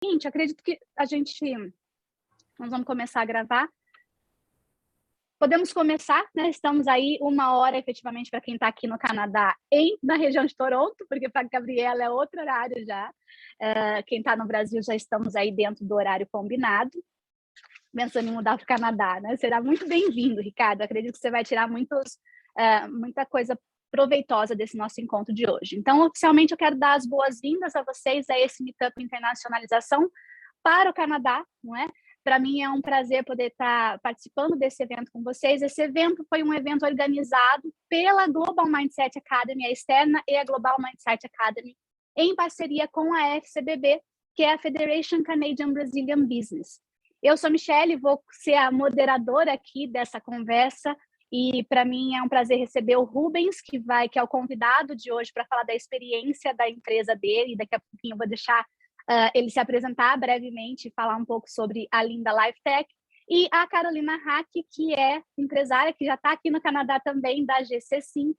Gente, acredito que nós vamos começar a gravar. Podemos começar, né? Estamos aí 1 hora, efetivamente, para quem está aqui no Canadá, na região de Toronto, porque para a Gabriela é outro horário já. Quem está no Brasil, já estamos aí dentro do horário combinado, pensando em mudar para o Canadá, né? Será muito bem-vindo, Ricardo. Acredito que você vai tirar muita coisa proveitosa desse nosso encontro de hoje. Então, oficialmente, eu quero dar as boas-vindas a vocês a esse Meetup Internacionalização para o Canadá, não é? Para mim é um prazer poder estar participando desse evento com vocês. Esse evento foi um evento organizado pela Global Mindset Academy, a externa, e a Global Mindset Academy, em parceria com a FCBB, que é a Federation Canadian Brazilian Business. Eu sou Michelle, vou ser a moderadora aqui dessa conversa, e para mim é um prazer receber o Rubens, que é o convidado de hoje para falar da experiência da empresa dele, e daqui a pouquinho eu vou deixar ele se apresentar brevemente e falar um pouco sobre a Linda LifeTech, e a Carolina Hack, que é empresária, que já está aqui no Canadá também, da GC5,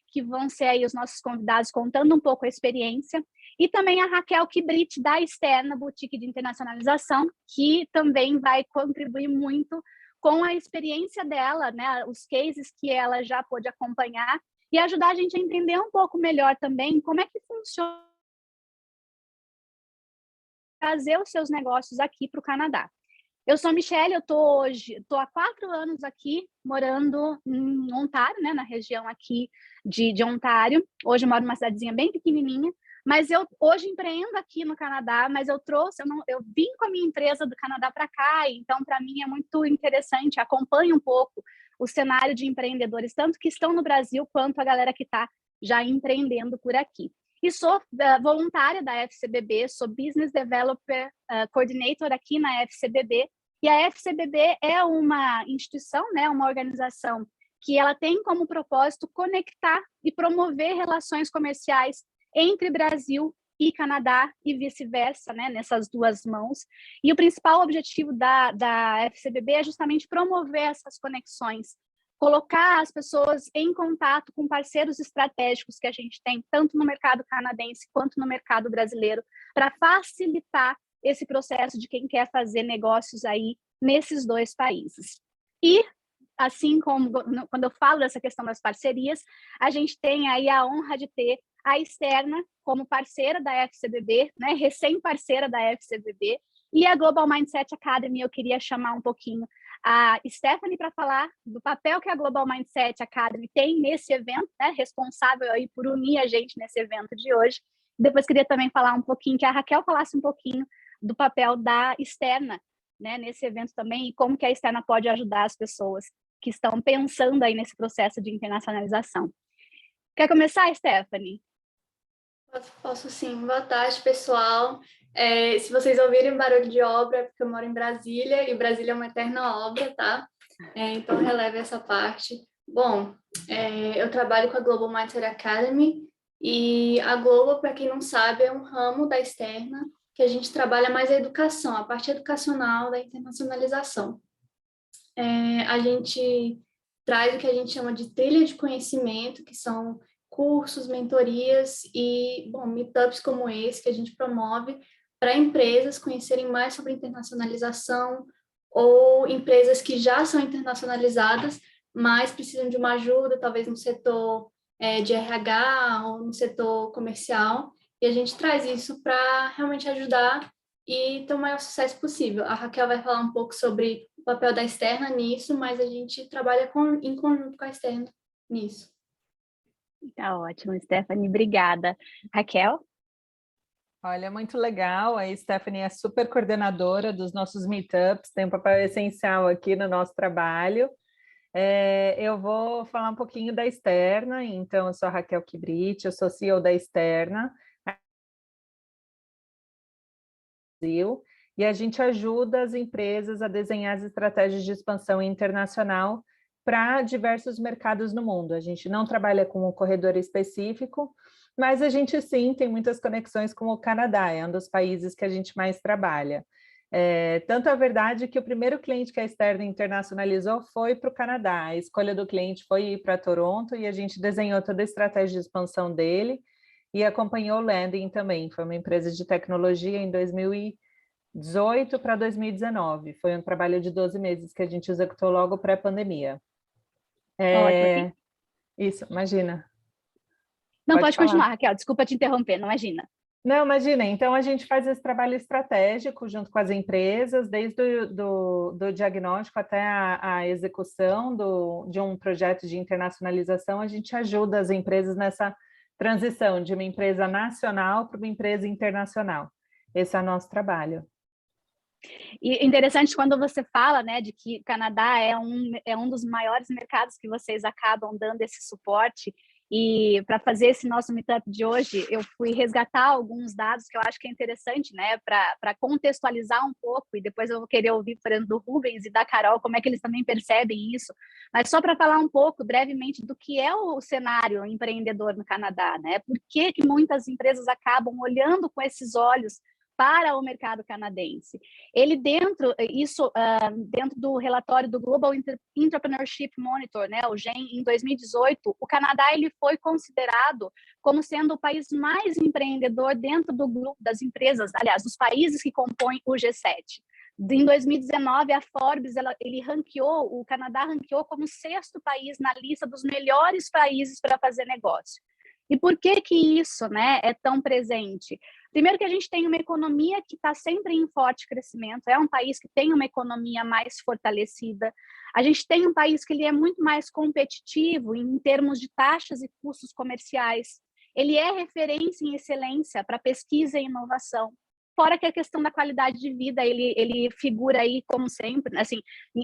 que vão ser aí os nossos convidados contando um pouco a experiência, e também a Raquel Kibrit, da Externa Boutique de Internacionalização, que também vai contribuir muito com a experiência dela, né, os cases que ela já pôde acompanhar, e ajudar a gente a entender um pouco melhor também como é que funciona trazer os seus negócios aqui para o Canadá. Eu sou a Michelle, eu estou há 4 anos aqui, morando em Ontário, né, na região aqui de Ontário. Hoje eu moro numa cidadezinha bem pequenininha, mas eu hoje empreendo aqui no Canadá, mas eu vim com a minha empresa do Canadá para cá, então para mim é muito interessante, acompanho um pouco o cenário de empreendedores, tanto que estão no Brasil, quanto a galera que está já empreendendo por aqui. E sou voluntária da FCBB, sou Business Developer Coordinator aqui na FCBB, e a FCBB é uma instituição, né, uma organização que ela tem como propósito conectar e promover relações comerciais entre Brasil e Canadá e vice-versa, né, nessas duas mãos. E o principal objetivo da FCBB é justamente promover essas conexões, colocar as pessoas em contato com parceiros estratégicos que a gente tem, tanto no mercado canadense quanto no mercado brasileiro, para facilitar esse processo de quem quer fazer negócios aí nesses dois países. E, assim como quando eu falo dessa questão das parcerias, a gente tem aí a honra de ter a Externa como parceira da FCBB, né, recém-parceira da FCBB, e a Global Mindset Academy. Eu queria chamar um pouquinho a Stephanie para falar do papel que a Global Mindset Academy tem nesse evento, né, responsável aí por unir a gente nesse evento de hoje. Depois queria também falar um pouquinho, que a Raquel falasse um pouquinho do papel da Externa, né, nesse evento também, e como que a Externa pode ajudar as pessoas que estão pensando aí nesse processo de internacionalização. Quer começar, Stephanie? Posso sim. Boa tarde, pessoal. Se vocês ouvirem barulho de obra, é porque eu moro em Brasília, e Brasília é uma eterna obra, tá? Então, releve essa parte. Bom, eu trabalho com a Global Mindset Academy, e a Global, para quem não sabe, é um ramo da Externa, que a gente trabalha mais a educação, a parte educacional da internacionalização. A gente traz o que a gente chama de trilha de conhecimento, que são cursos, mentorias e, meetups como esse que a gente promove para empresas conhecerem mais sobre internacionalização, ou empresas que já são internacionalizadas, mas precisam de uma ajuda, talvez no setor de RH ou no setor comercial, e a gente traz isso para realmente ajudar e ter o maior sucesso possível. A Raquel vai falar um pouco sobre o papel da Externa nisso, mas a gente trabalha em conjunto com a Externa nisso. Tá ótimo, Stephanie, obrigada. Raquel? Olha, muito legal, a Stephanie é super coordenadora dos nossos meetups, tem um papel essencial aqui no nosso trabalho. Eu vou falar um pouquinho da Externa, então eu sou a Raquel Kibrit, eu sou CEO da Externa, e a gente ajuda as empresas a desenhar as estratégias de expansão internacional para diversos mercados no mundo. A gente não trabalha com um corredor específico, mas a gente sim tem muitas conexões com o Canadá, é um dos países que a gente mais trabalha. Tanto é verdade que o primeiro cliente que a Externa internacionalizou foi para o Canadá, a escolha do cliente foi ir para Toronto e a gente desenhou toda a estratégia de expansão dele e acompanhou o Landing também, foi uma empresa de tecnologia em 2019. 18 para 2019. Foi um trabalho de 12 meses que a gente executou logo pré-pandemia. Ótimo. Isso, imagina. Não, pode falar. continuar, Raquel, desculpa te interromper, não imagina. Não, imagina, então a gente faz esse trabalho estratégico junto com as empresas, desde do diagnóstico até a execução de um projeto de internacionalização, a gente ajuda as empresas nessa transição de uma empresa nacional para uma empresa internacional. Esse é o nosso trabalho. E interessante quando você fala, né, de que o Canadá é um dos maiores mercados que vocês acabam dando esse suporte. E para fazer esse nosso meetup de hoje, eu fui resgatar alguns dados que eu acho que é interessante, né, para contextualizar um pouco, e depois eu vou querer ouvir, por exemplo, do Rubens e da Carol, como é que eles também percebem isso. Mas só para falar um pouco, brevemente, do que é o cenário empreendedor no Canadá, né? Por que muitas empresas acabam olhando com esses olhos para o mercado canadense? Ele dentro do relatório do Global Entrepreneurship Monitor, né, o GEM, em 2018, o Canadá ele foi considerado como sendo o país mais empreendedor dentro do grupo das empresas, aliás, dos países que compõem o G7. Em 2019, a Forbes o Canadá ranqueou como 6º país na lista dos melhores países para fazer negócio. E por que isso, né, é tão presente? Primeiro que a gente tem uma economia que está sempre em forte crescimento, é um país que tem uma economia mais fortalecida, a gente tem um país que ele é muito mais competitivo em termos de taxas e custos comerciais, ele é referência em excelência para pesquisa e inovação, fora que a questão da qualidade de vida, ele figura aí, como sempre, assim,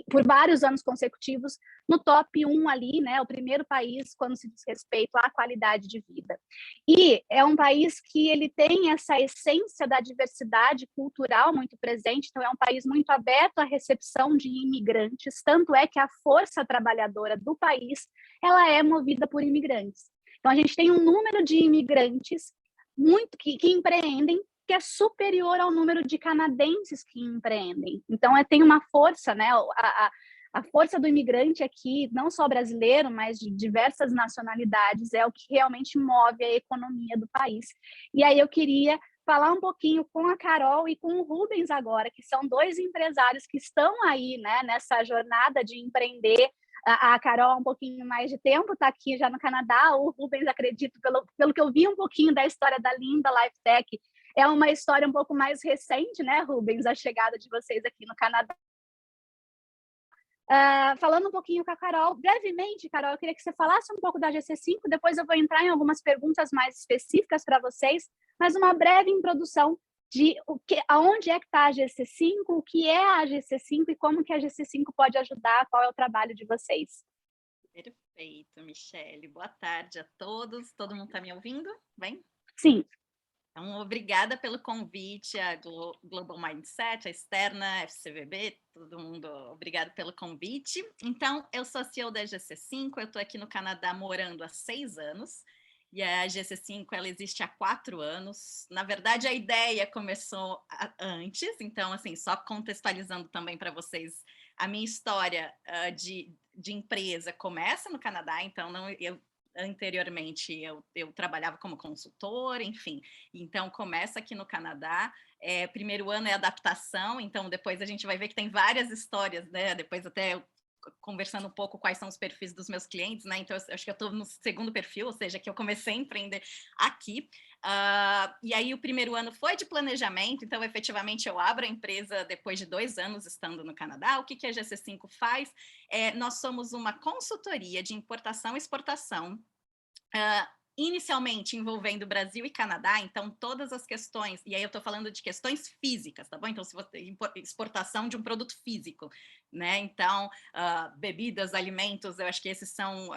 por vários anos consecutivos, no top 1 ali, né, o primeiro país quando se diz respeito à qualidade de vida. E é um país que ele tem essa essência da diversidade cultural muito presente, então é um país muito aberto à recepção de imigrantes, tanto é que a força trabalhadora do país, ela é movida por imigrantes. Então a gente tem um número de imigrantes muito que empreendem, que é superior ao número de canadenses que empreendem. Então, tem uma força, né? A força do imigrante aqui, não só brasileiro, mas de diversas nacionalidades, é o que realmente move a economia do país. E aí eu queria falar um pouquinho com a Carol e com o Rubens agora, que são 2 empresários que estão aí, né, nessa jornada de empreender. A Carol há um pouquinho mais de tempo, está aqui já no Canadá. O Rubens, acredito, pelo que eu vi um pouquinho da história da Linda LifeTech, é uma história um pouco mais recente, né, Rubens, a chegada de vocês aqui no Canadá. Falando um pouquinho com a Carol, brevemente, Carol, eu queria que você falasse um pouco da GC5, depois eu vou entrar em algumas perguntas mais específicas para vocês, mas uma breve introdução de aonde é que está a GC5, o que é a GC5 e como que a GC5 pode ajudar, qual é o trabalho de vocês. Perfeito, Michele. Boa tarde a todos. Todo mundo está me ouvindo? Bem? Sim. Então, obrigada pelo convite, a Global Mindset, a Externa, a FCVB, todo mundo, obrigado pelo convite. Então, eu sou a CEO da GC5, eu estou aqui no Canadá morando há 6 anos, e a GC5 ela existe há 4 anos. Na verdade, a ideia começou antes, então, assim, só contextualizando também para vocês, a minha história de empresa começa no Canadá, então anteriormente eu trabalhava como consultora, enfim, então começa aqui no Canadá. Primeiro ano é adaptação, então depois a gente vai ver que tem várias histórias, né? Depois até eu conversando um pouco quais são os perfis dos meus clientes, né? Então eu acho que eu estou no segundo perfil, ou seja, que eu comecei a empreender aqui. E aí o primeiro ano foi de planejamento, então efetivamente eu abro a empresa depois de 2 anos estando no Canadá. O que a GC5 faz? Nós somos uma consultoria de importação e exportação, inicialmente envolvendo Brasil e Canadá, então todas as questões, e aí eu estou falando de questões físicas, tá bom? Então, se você exportação de um produto físico, né? Então, bebidas, alimentos, eu acho que esses são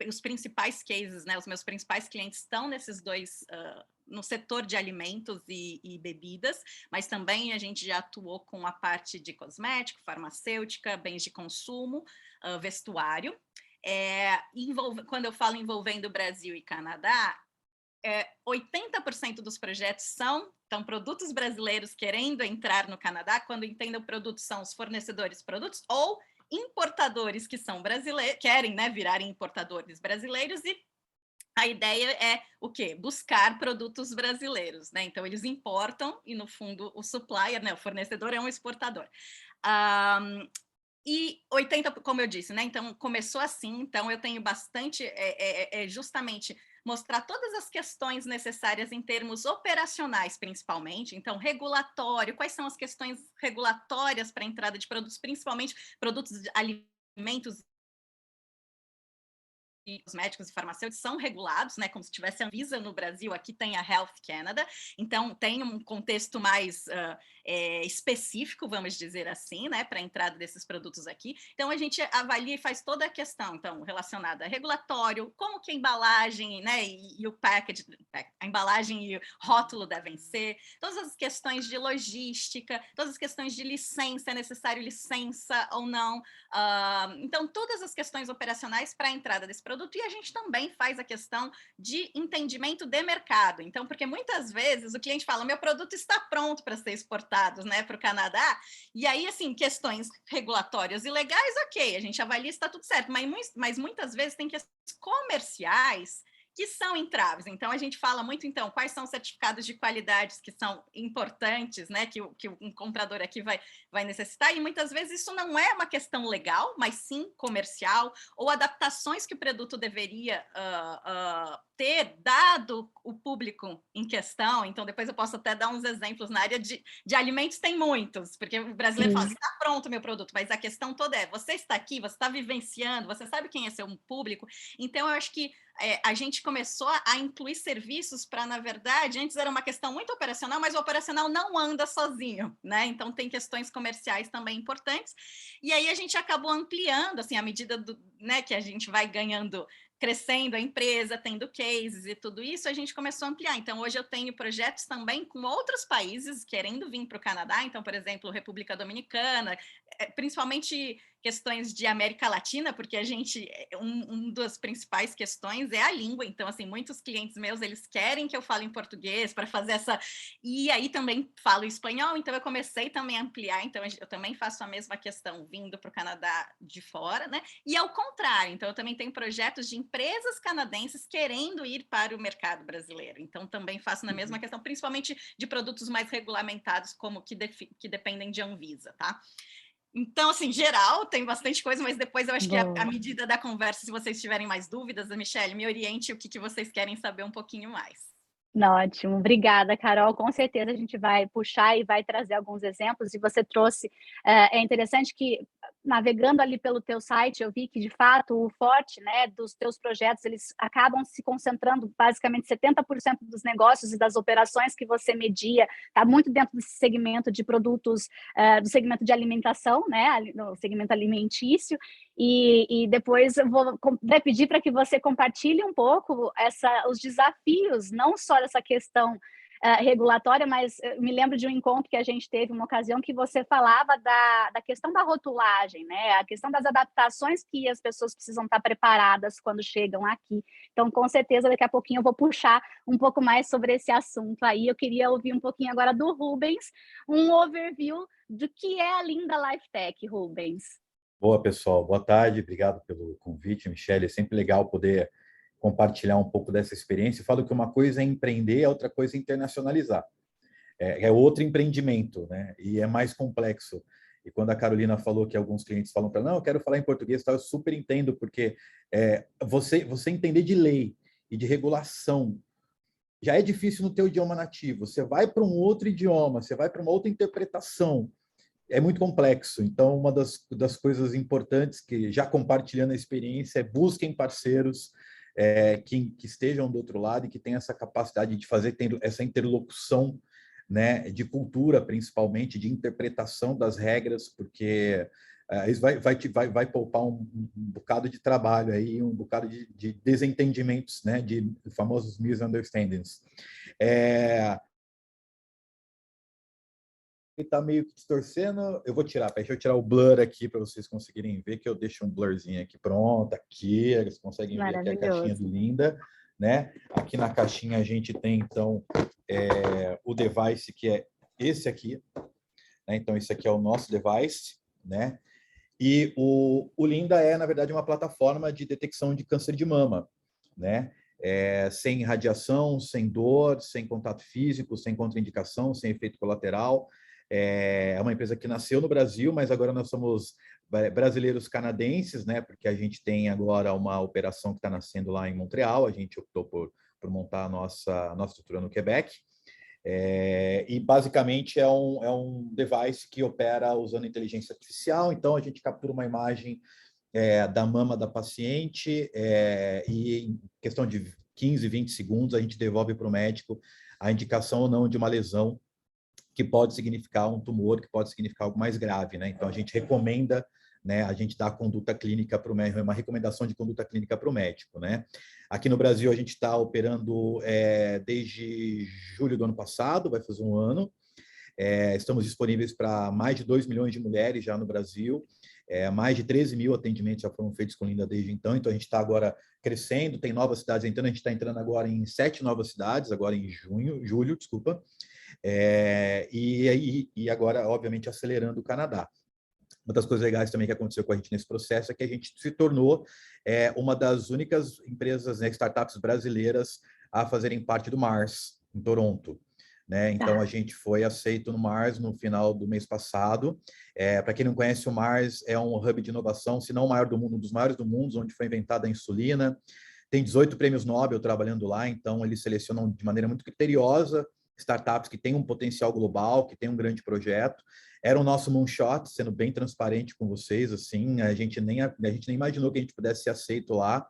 os principais cases, né? Os meus principais clientes estão nesses 2, no setor de alimentos e bebidas, mas também a gente já atuou com a parte de cosmético, farmacêutica, bens de consumo, vestuário. Quando eu falo envolvendo Brasil e Canadá, 80% dos projetos são produtos brasileiros querendo entrar no Canadá. Quando entendo o produto, são os fornecedores de produtos ou importadores que são brasileiros, querem, né, virarem importadores brasileiros, e a ideia é o quê? Buscar produtos brasileiros, né? Então, eles importam e, no fundo, o supplier, né, o fornecedor é um exportador. E 80, como eu disse, né? Então, começou assim. Então, eu tenho bastante, justamente, mostrar todas as questões necessárias em termos operacionais, principalmente. Então, regulatório, quais são as questões regulatórias para a entrada de produtos, principalmente produtos de alimentos e os médicos e farmacêuticos são regulados, né, como se tivesse a Anvisa no Brasil, aqui tem a Health Canada, então tem um contexto mais específico, vamos dizer assim, né, para a entrada desses produtos aqui. Então a gente avalia e faz toda a questão, então, relacionada a regulatório, como que a embalagem, né, e o package, a embalagem e o rótulo devem ser, todas as questões de logística, todas as questões de licença, é necessário licença ou não, então todas as questões operacionais para a entrada desse produto, e a gente também faz a questão de entendimento de mercado. Então, porque muitas vezes o cliente fala, meu produto está pronto para ser exportado, né, para o Canadá, e aí, assim, questões regulatórias e legais, ok, a gente avalia se está tudo certo, mas muitas vezes tem questões comerciais que são entraves. Então, a gente fala muito, então, quais são os certificados de qualidade que são importantes, né, que um comprador aqui vai necessitar, e muitas vezes isso não é uma questão legal, mas sim comercial, ou adaptações que o produto deveria ter, dado o público em questão. Então, depois eu posso até dar uns exemplos na área de alimentos, tem muitos, porque o brasileiro fala, está pronto o meu produto, mas a questão toda é, você está aqui, você está vivenciando, você sabe quem é seu público, então eu acho que a gente começou a incluir serviços para, na verdade, antes era uma questão muito operacional, mas o operacional não anda sozinho, né? Então tem questões comerciais também importantes, e aí a gente acabou ampliando, assim, à medida né, que a gente vai ganhando, crescendo a empresa, tendo cases e tudo isso, a gente começou a ampliar. Então, hoje eu tenho projetos também com outros países querendo vir para o Canadá, então, por exemplo, República Dominicana, principalmente questões de América Latina, porque a gente, uma das principais questões é a língua, então, assim, muitos clientes meus, eles querem que eu fale em português para fazer essa, e aí também falo espanhol, então eu comecei também a ampliar, então eu também faço a mesma questão vindo para o Canadá de fora, né, e ao contrário, então eu também tenho projetos de empresas canadenses querendo ir para o mercado brasileiro, então também faço na mesma questão, principalmente de produtos mais regulamentados, como que dependem de Anvisa, tá? Então, assim, geral, tem bastante coisa, mas depois eu acho que à medida da conversa, se vocês tiverem mais dúvidas, a Michelle, me oriente o que vocês querem saber um pouquinho mais. Ótimo, obrigada, Carol. Com certeza a gente vai puxar e vai trazer alguns exemplos. E você trouxe, é interessante que, navegando ali pelo teu site, eu vi que, de fato, o forte, né, dos teus projetos, eles acabam se concentrando, basicamente, 70% dos negócios e das operações que você media, está muito dentro desse segmento de produtos, do segmento de alimentação, né, no segmento alimentício. E depois eu vou pedir para que você compartilhe um pouco os desafios, não só dessa questão regulatória, mas me lembro de um encontro que a gente teve, uma ocasião, que você falava da questão da rotulagem, né? A questão das adaptações que as pessoas precisam estar preparadas quando chegam aqui. Então, com certeza, daqui a pouquinho eu vou puxar um pouco mais sobre esse assunto aí. Eu queria ouvir um pouquinho agora do Rubens, um overview do que é a Linda LifeTech, Rubens. Boa, pessoal. Boa tarde. Obrigado pelo convite, Michelle. É sempre legal poder compartilhar um pouco dessa experiência. Eu falo que uma coisa é empreender, a outra coisa é internacionalizar. É outro empreendimento, né? E é mais complexo. E quando a Carolina falou que alguns clientes falam para ela, não, eu quero falar em português, eu super entendo, porque você entender de lei e de regulação já é difícil no teu idioma nativo. Você vai para um outro idioma, você vai para uma outra interpretação. É muito complexo. Então, uma das coisas importantes que, já compartilhando a experiência, é busquem parceiros que estejam do outro lado e que tenham essa capacidade de fazer essa interlocução, né, de cultura, principalmente, de interpretação das regras, porque isso vai poupar um bocado de trabalho, aí, um bocado de desentendimentos, né, de famosos misunderstandings. Está meio que distorcendo, eu vou tirar, deixa eu tirar o blur aqui para vocês conseguirem ver, que eu deixo um blurzinho aqui, pronto, aqui, eles conseguem ver aqui a caixinha do Linda, né? Aqui na caixinha a gente tem, então, o device, que é esse aqui, né? Então, esse aqui é o nosso device, né? E o Linda é, na verdade, uma plataforma de detecção de câncer de mama, né? sem radiação, sem dor, sem contato físico, sem contraindicação, sem efeito colateral. É uma empresa que nasceu no Brasil, mas agora nós somos brasileiros canadenses, né? Porque a gente tem agora uma operação que está nascendo lá em Montreal, a gente optou por montar a nossa estrutura no Quebec. E basicamente é um device que opera usando inteligência artificial, então a gente captura uma imagem da mama da paciente e em questão de 15, 20 segundos a gente devolve para o médico a indicação ou não de uma lesão que pode significar um tumor, que pode significar algo mais grave, né? Então a gente recomenda, né? A gente dá a conduta clínica para o médico, uma recomendação de conduta clínica para o médico, né? Aqui no Brasil a gente está operando desde julho do ano passado, vai fazer um ano. Estamos disponíveis para mais de 2 milhões de mulheres já no Brasil. Mais de 13 mil atendimentos já foram feitos com Linda desde então. Então, a gente está agora crescendo, tem novas cidades entrando. A gente está entrando agora em 7 novas cidades, agora em julho, desculpa. E agora, obviamente, acelerando o Canadá. Uma das coisas legais também que aconteceu com a gente nesse processo é que a gente se tornou uma das únicas empresas, né, startups brasileiras a fazerem parte do Mars, em Toronto. Né? Então, a gente foi aceito no Mars no final do mês passado. Para quem não conhece, o Mars é um hub de inovação, se não o maior do mundo, um dos maiores do mundo, onde foi inventada a insulina. Tem 18 prêmios Nobel trabalhando lá, então eles selecionam de maneira muito criteriosa startups que têm um potencial global, que têm um grande projeto. Era o nosso moonshot, sendo bem transparente com vocês, assim, a gente nem imaginou que a gente pudesse ser aceito lá.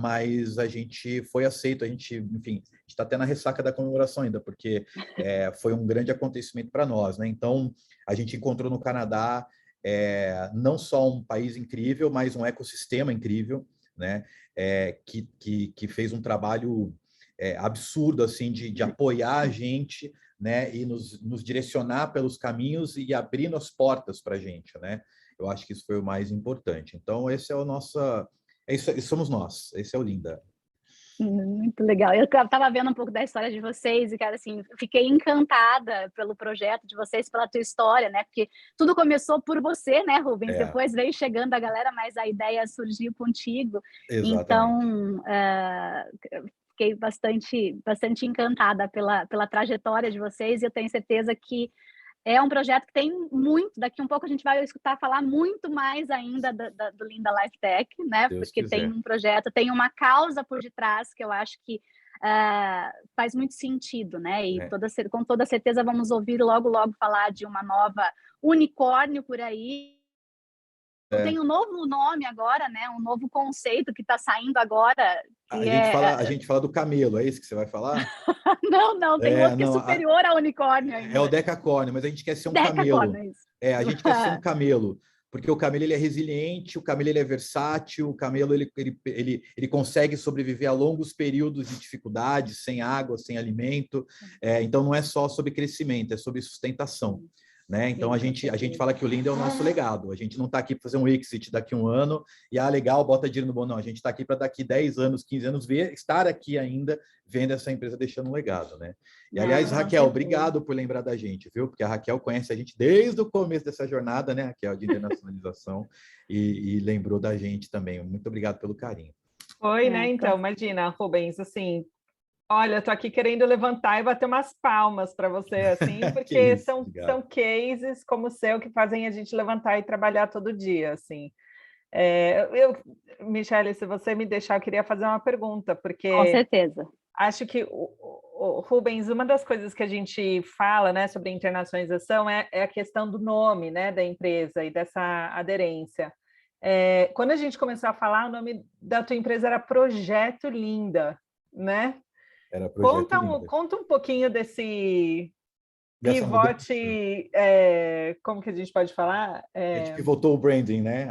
Mas a gente foi aceito, enfim, a gente está até na ressaca da comemoração ainda, porque foi um grande acontecimento para nós, né? Então, a gente encontrou no Canadá não só um país incrível, mas um ecossistema incrível, né? Que fez um trabalho absurdo, assim, de apoiar a gente, né? E nos direcionar pelos caminhos e abrindo as portas para a gente, né? Eu acho que isso foi o mais importante. Então, esse é o nosso... Isso somos nós, esse é o Linda. Muito legal. Eu estava vendo um pouco da história de vocês e, cara, assim, fiquei encantada pelo projeto de vocês, pela tua história, né? Porque tudo começou por você, né, Rubens? Depois veio chegando a galera, mas a ideia surgiu contigo. Exatamente. Então, fiquei bastante encantada pela trajetória de vocês e eu tenho certeza que é um projeto que tem muito, daqui um pouco a gente vai escutar falar muito mais ainda do Linda Life Tech, né? Deus Porque quiser. tem um projeto, tem uma causa por detrás que eu acho que faz muito sentido, né? E com toda certeza vamos ouvir logo falar de uma nova unicórnio por aí. Tem um novo nome agora, né? Um novo conceito que está saindo agora. A gente fala do camelo, é isso que você vai falar? Não, tem outro que é superior ao unicórnio ainda. É o decacórnio, mas a gente quer ser um camelo. A gente quer ser um camelo, porque o camelo ele é resiliente, o camelo ele é versátil, o camelo ele consegue sobreviver a longos períodos de dificuldade, sem água, sem alimento. Então não é só sobre crescimento, é sobre sustentação. Né? Então, a gente fala que o Linda é o nosso legado. A gente não está aqui para fazer um exit daqui a um ano e, legal, bota dinheiro no bom. Não, a gente está aqui para daqui 10 anos, 15 anos, estar aqui ainda, vendo essa empresa deixando um legado. Né? E, aliás, Raquel, obrigado por lembrar da gente, viu? Porque a Raquel conhece a gente desde o começo dessa jornada, né, Raquel, de internacionalização, e lembrou da gente também. Muito obrigado pelo carinho. Foi, né? Então, imagina, Rubens, assim... Olha, eu tô aqui querendo levantar e bater umas palmas para você, assim, porque são cases como o seu que fazem a gente levantar e trabalhar todo dia, assim. Michele, se você me deixar, eu queria fazer uma pergunta, porque... Com certeza. Acho que, Rubens, uma das coisas que a gente fala, né, sobre internacionalização é a questão do nome, né, da empresa e dessa aderência. Quando a gente começou a falar, o nome da tua empresa era Projeto Linda, né? Conta um pouquinho desse pivote, como que a gente pode falar? A gente pivotou o branding, né?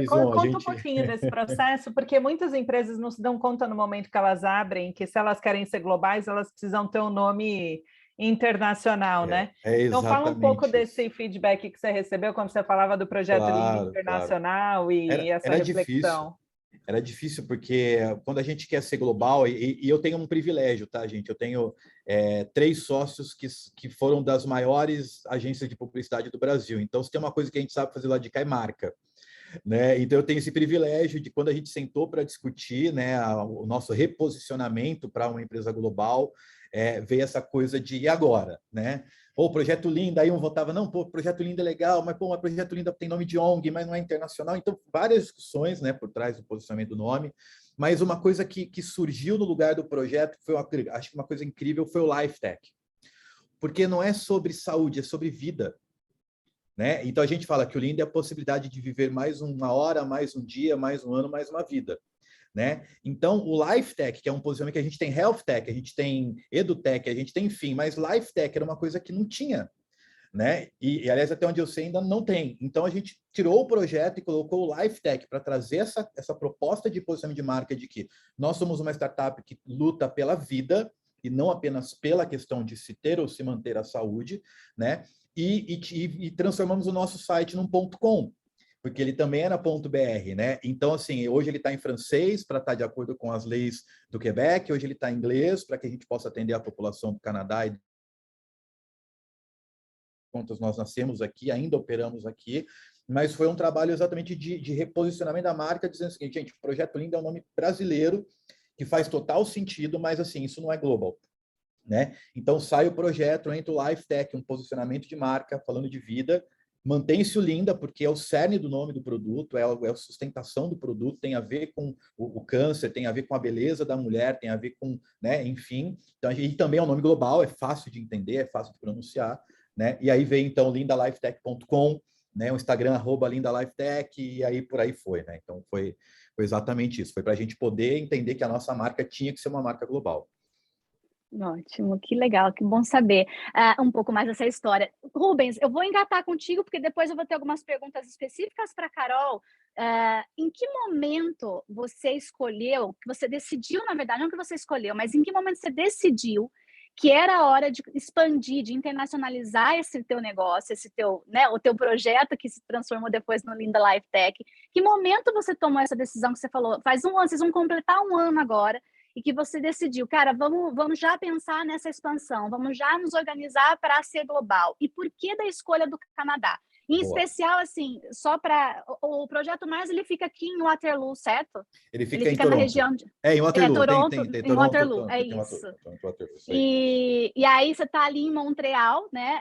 Conta um pouquinho desse processo, porque muitas empresas não se dão conta no momento que elas abrem, que se elas querem ser globais, elas precisam ter um nome internacional, né? Então fala um pouco desse feedback que você recebeu quando você falava do projeto Linda Internacional e essa reflexão. Era difícil porque quando a gente quer ser global, e eu tenho um privilégio, tá, gente? Eu tenho 3 sócios que foram das maiores agências de publicidade do Brasil. Então, se tem uma coisa que a gente sabe fazer lá de cá é marca. né? Então, eu tenho esse privilégio de, quando a gente sentou para discutir, né, o nosso reposicionamento para uma empresa global, veio essa coisa de, e agora? Né? Pô, Projeto Linda, aí um votava, não, pô, Projeto Linda é legal, mas, pô, Projeto Linda tem nome de ONG, mas não é internacional. Então, várias discussões, né, por trás do posicionamento do nome. Mas uma coisa que surgiu no lugar do projeto, acho que uma coisa incrível, foi o LifeTech. Porque não é sobre saúde, é sobre vida. Né? Então, a gente fala que o Linda é a possibilidade de viver mais uma hora, mais um dia, mais um ano, mais uma vida. Né? Então, o LifeTech, que é um posicionamento que a gente tem HealthTech, a gente tem EduTech, a gente tem, enfim, mas LifeTech era uma coisa que não tinha. Né? E, aliás, até onde eu sei, ainda não tem. Então, a gente tirou o projeto e colocou o LifeTech para trazer essa proposta de posicionamento de marca de que nós somos uma startup que luta pela vida e não apenas pela questão de se ter ou se manter a saúde, né? E transformamos o nosso site num .com, porque ele também era .br, né? Então, assim, hoje ele está em francês para estar de acordo com as leis do Quebec, hoje ele está em inglês para que a gente possa atender a população do Canadá e quantas nós nascemos aqui, ainda operamos aqui, mas foi um trabalho exatamente de reposicionamento da marca, dizendo o seguinte, gente, o Projeto Linda é um nome brasileiro, que faz total sentido, mas, assim, isso não é global. Né? Então, sai o projeto, entra o LifeTech, um posicionamento de marca, falando de vida, mantém-se o Linda, porque é o cerne do nome do produto, é a sustentação do produto, tem a ver com o câncer, tem a ver com a beleza da mulher, tem a ver com, né, enfim. Então, e também é um nome global, é fácil de entender, é fácil de pronunciar, né? E aí veio, então, lindalifetech.com, né? O Instagram, @lindalifetech, e aí por aí foi, né? Então, foi exatamente isso. Foi para a gente poder entender que a nossa marca tinha que ser uma marca global. Ótimo, que legal, que bom saber um pouco mais dessa história. Rubens, eu vou engatar contigo, porque depois eu vou ter algumas perguntas específicas para a Carol. Em que momento você escolheu, que você decidiu, na verdade, não que você escolheu, mas em que momento você decidiu que era a hora de expandir, de internacionalizar esse teu negócio, esse teu, né, o teu projeto que se transformou depois no Linda LifeTech? Que momento você tomou essa decisão que você falou, faz um ano, vocês vão completar um ano agora, e que você decidiu, cara, vamos já pensar nessa expansão, vamos já nos organizar para ser global. E por que da escolha do Canadá? Em especial, assim, só para... O Projeto Mars, ele fica aqui em Waterloo, certo? Ele fica em na Toronto. região de... Em Waterloo. Toronto, tem em Waterloo, é tem isso. Waterloo, E aí você está ali em Montreal, né?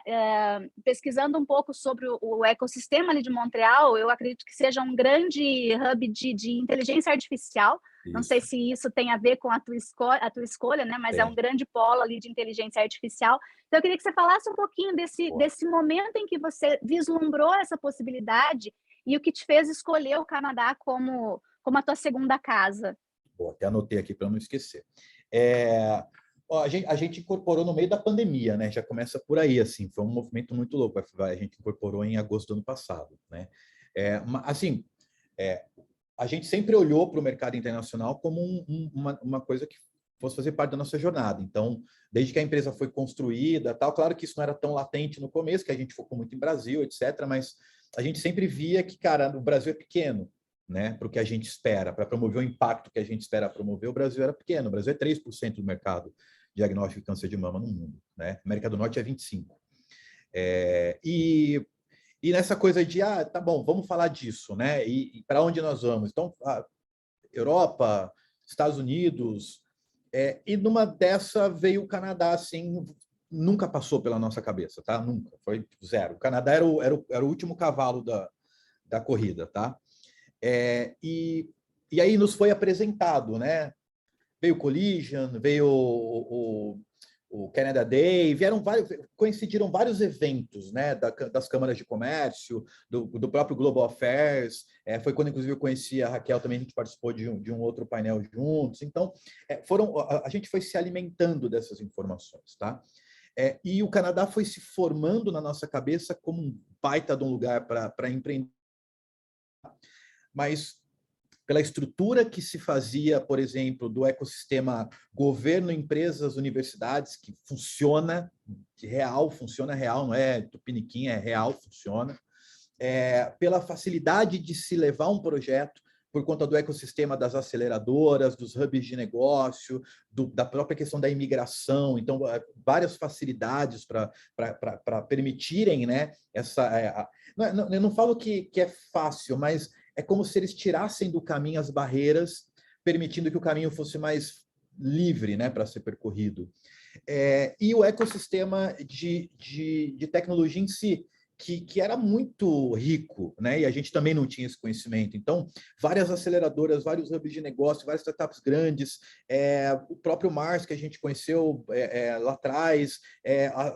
Pesquisando um pouco sobre o ecossistema ali de Montreal, eu acredito que seja um grande hub de inteligência artificial. Isso. Não sei se isso tem a ver com a tua escolha, né? Mas é um grande polo ali de inteligência artificial. Então, eu queria que você falasse um pouquinho desse momento em que você vislumbrou essa possibilidade e o que te fez escolher o Canadá como a tua segunda casa. Boa, até anotei aqui para não esquecer. A gente incorporou no meio da pandemia, né? Já começa por aí, assim, foi um movimento muito louco. A gente incorporou em agosto do ano passado, né? A gente sempre olhou para o mercado internacional como uma coisa que fosse fazer parte da nossa jornada. Então, desde que a empresa foi construída, tal, claro que isso não era tão latente no começo, que a gente focou muito em Brasil, etc. Mas a gente sempre via que, cara, o Brasil é pequeno, né, para o que a gente espera, para promover o impacto que a gente espera promover, o Brasil era pequeno. O Brasil é 3% do mercado de diagnóstico de câncer de mama no mundo, né? América do Norte é 25%. E nessa coisa de, tá bom, vamos falar disso, né? E para onde nós vamos? Então, Europa, Estados Unidos, e numa dessa veio o Canadá, assim, nunca passou pela nossa cabeça, tá? Nunca, foi zero. O Canadá era o último cavalo da corrida, tá? E aí nos foi apresentado, né? Veio o Collision, veio o Canada Day, coincidiram vários eventos, né, das câmaras de comércio, do próprio Global Affairs, foi quando, inclusive, eu conheci a Raquel, também a gente participou de um outro painel juntos. Então, a gente foi se alimentando dessas informações, tá? E o Canadá foi se formando na nossa cabeça como um baita de um lugar para empreender, mas pela estrutura que se fazia, por exemplo, do ecossistema governo, empresas, universidades, que funciona real, não é tupiniquim, é real, funciona. Pela facilidade de se levar um projeto, por conta do ecossistema das aceleradoras, dos hubs de negócio, da própria questão da imigração. Então, várias facilidades para permitirem, né, eu não falo que é fácil, mas é como se eles tirassem do caminho as barreiras, permitindo que o caminho fosse mais livre, né, para ser percorrido. E o ecossistema de tecnologia em si, que era muito rico, né? E a gente também não tinha esse conhecimento. Então, várias aceleradoras, vários hubs de negócio, várias startups grandes, o próprio Mars, que a gente conheceu lá atrás,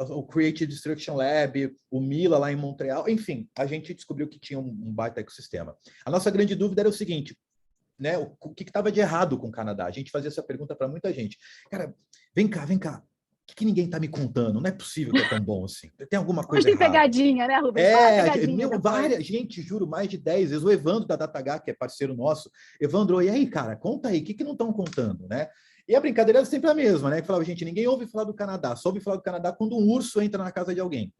o Creative Destruction Lab, o Mila lá em Montreal, enfim, a gente descobriu que tinha um baita ecossistema. A nossa grande dúvida era o seguinte, né? O que estava de errado com o Canadá? A gente fazia essa pergunta para muita gente. Cara, vem cá. O que ninguém está me contando? Não é possível que é tão bom assim. Tem alguma coisa errada. Tem pegadinha, né, Rubens? Gente, juro, mais de 10 vezes. O Evandro da DataH, que é parceiro nosso, Evandro, e aí, cara, conta aí, o que não estão contando, né? E a brincadeira era sempre a mesma, né? Que falava, gente, ninguém ouve falar do Canadá, só ouve falar do Canadá quando um urso entra na casa de alguém.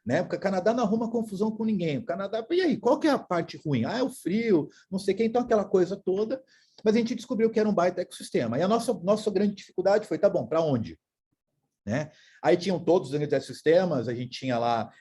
Né? Porque o Canadá não arruma confusão com ninguém. O Canadá, e aí, qual que é a parte ruim? É o frio, não sei quem, então aquela coisa toda. Mas a gente descobriu que era um baita ecossistema. E a nossa grande dificuldade foi, tá bom, para onde? Né? Aí tinham todos os ecossistemas, a gente tinha lá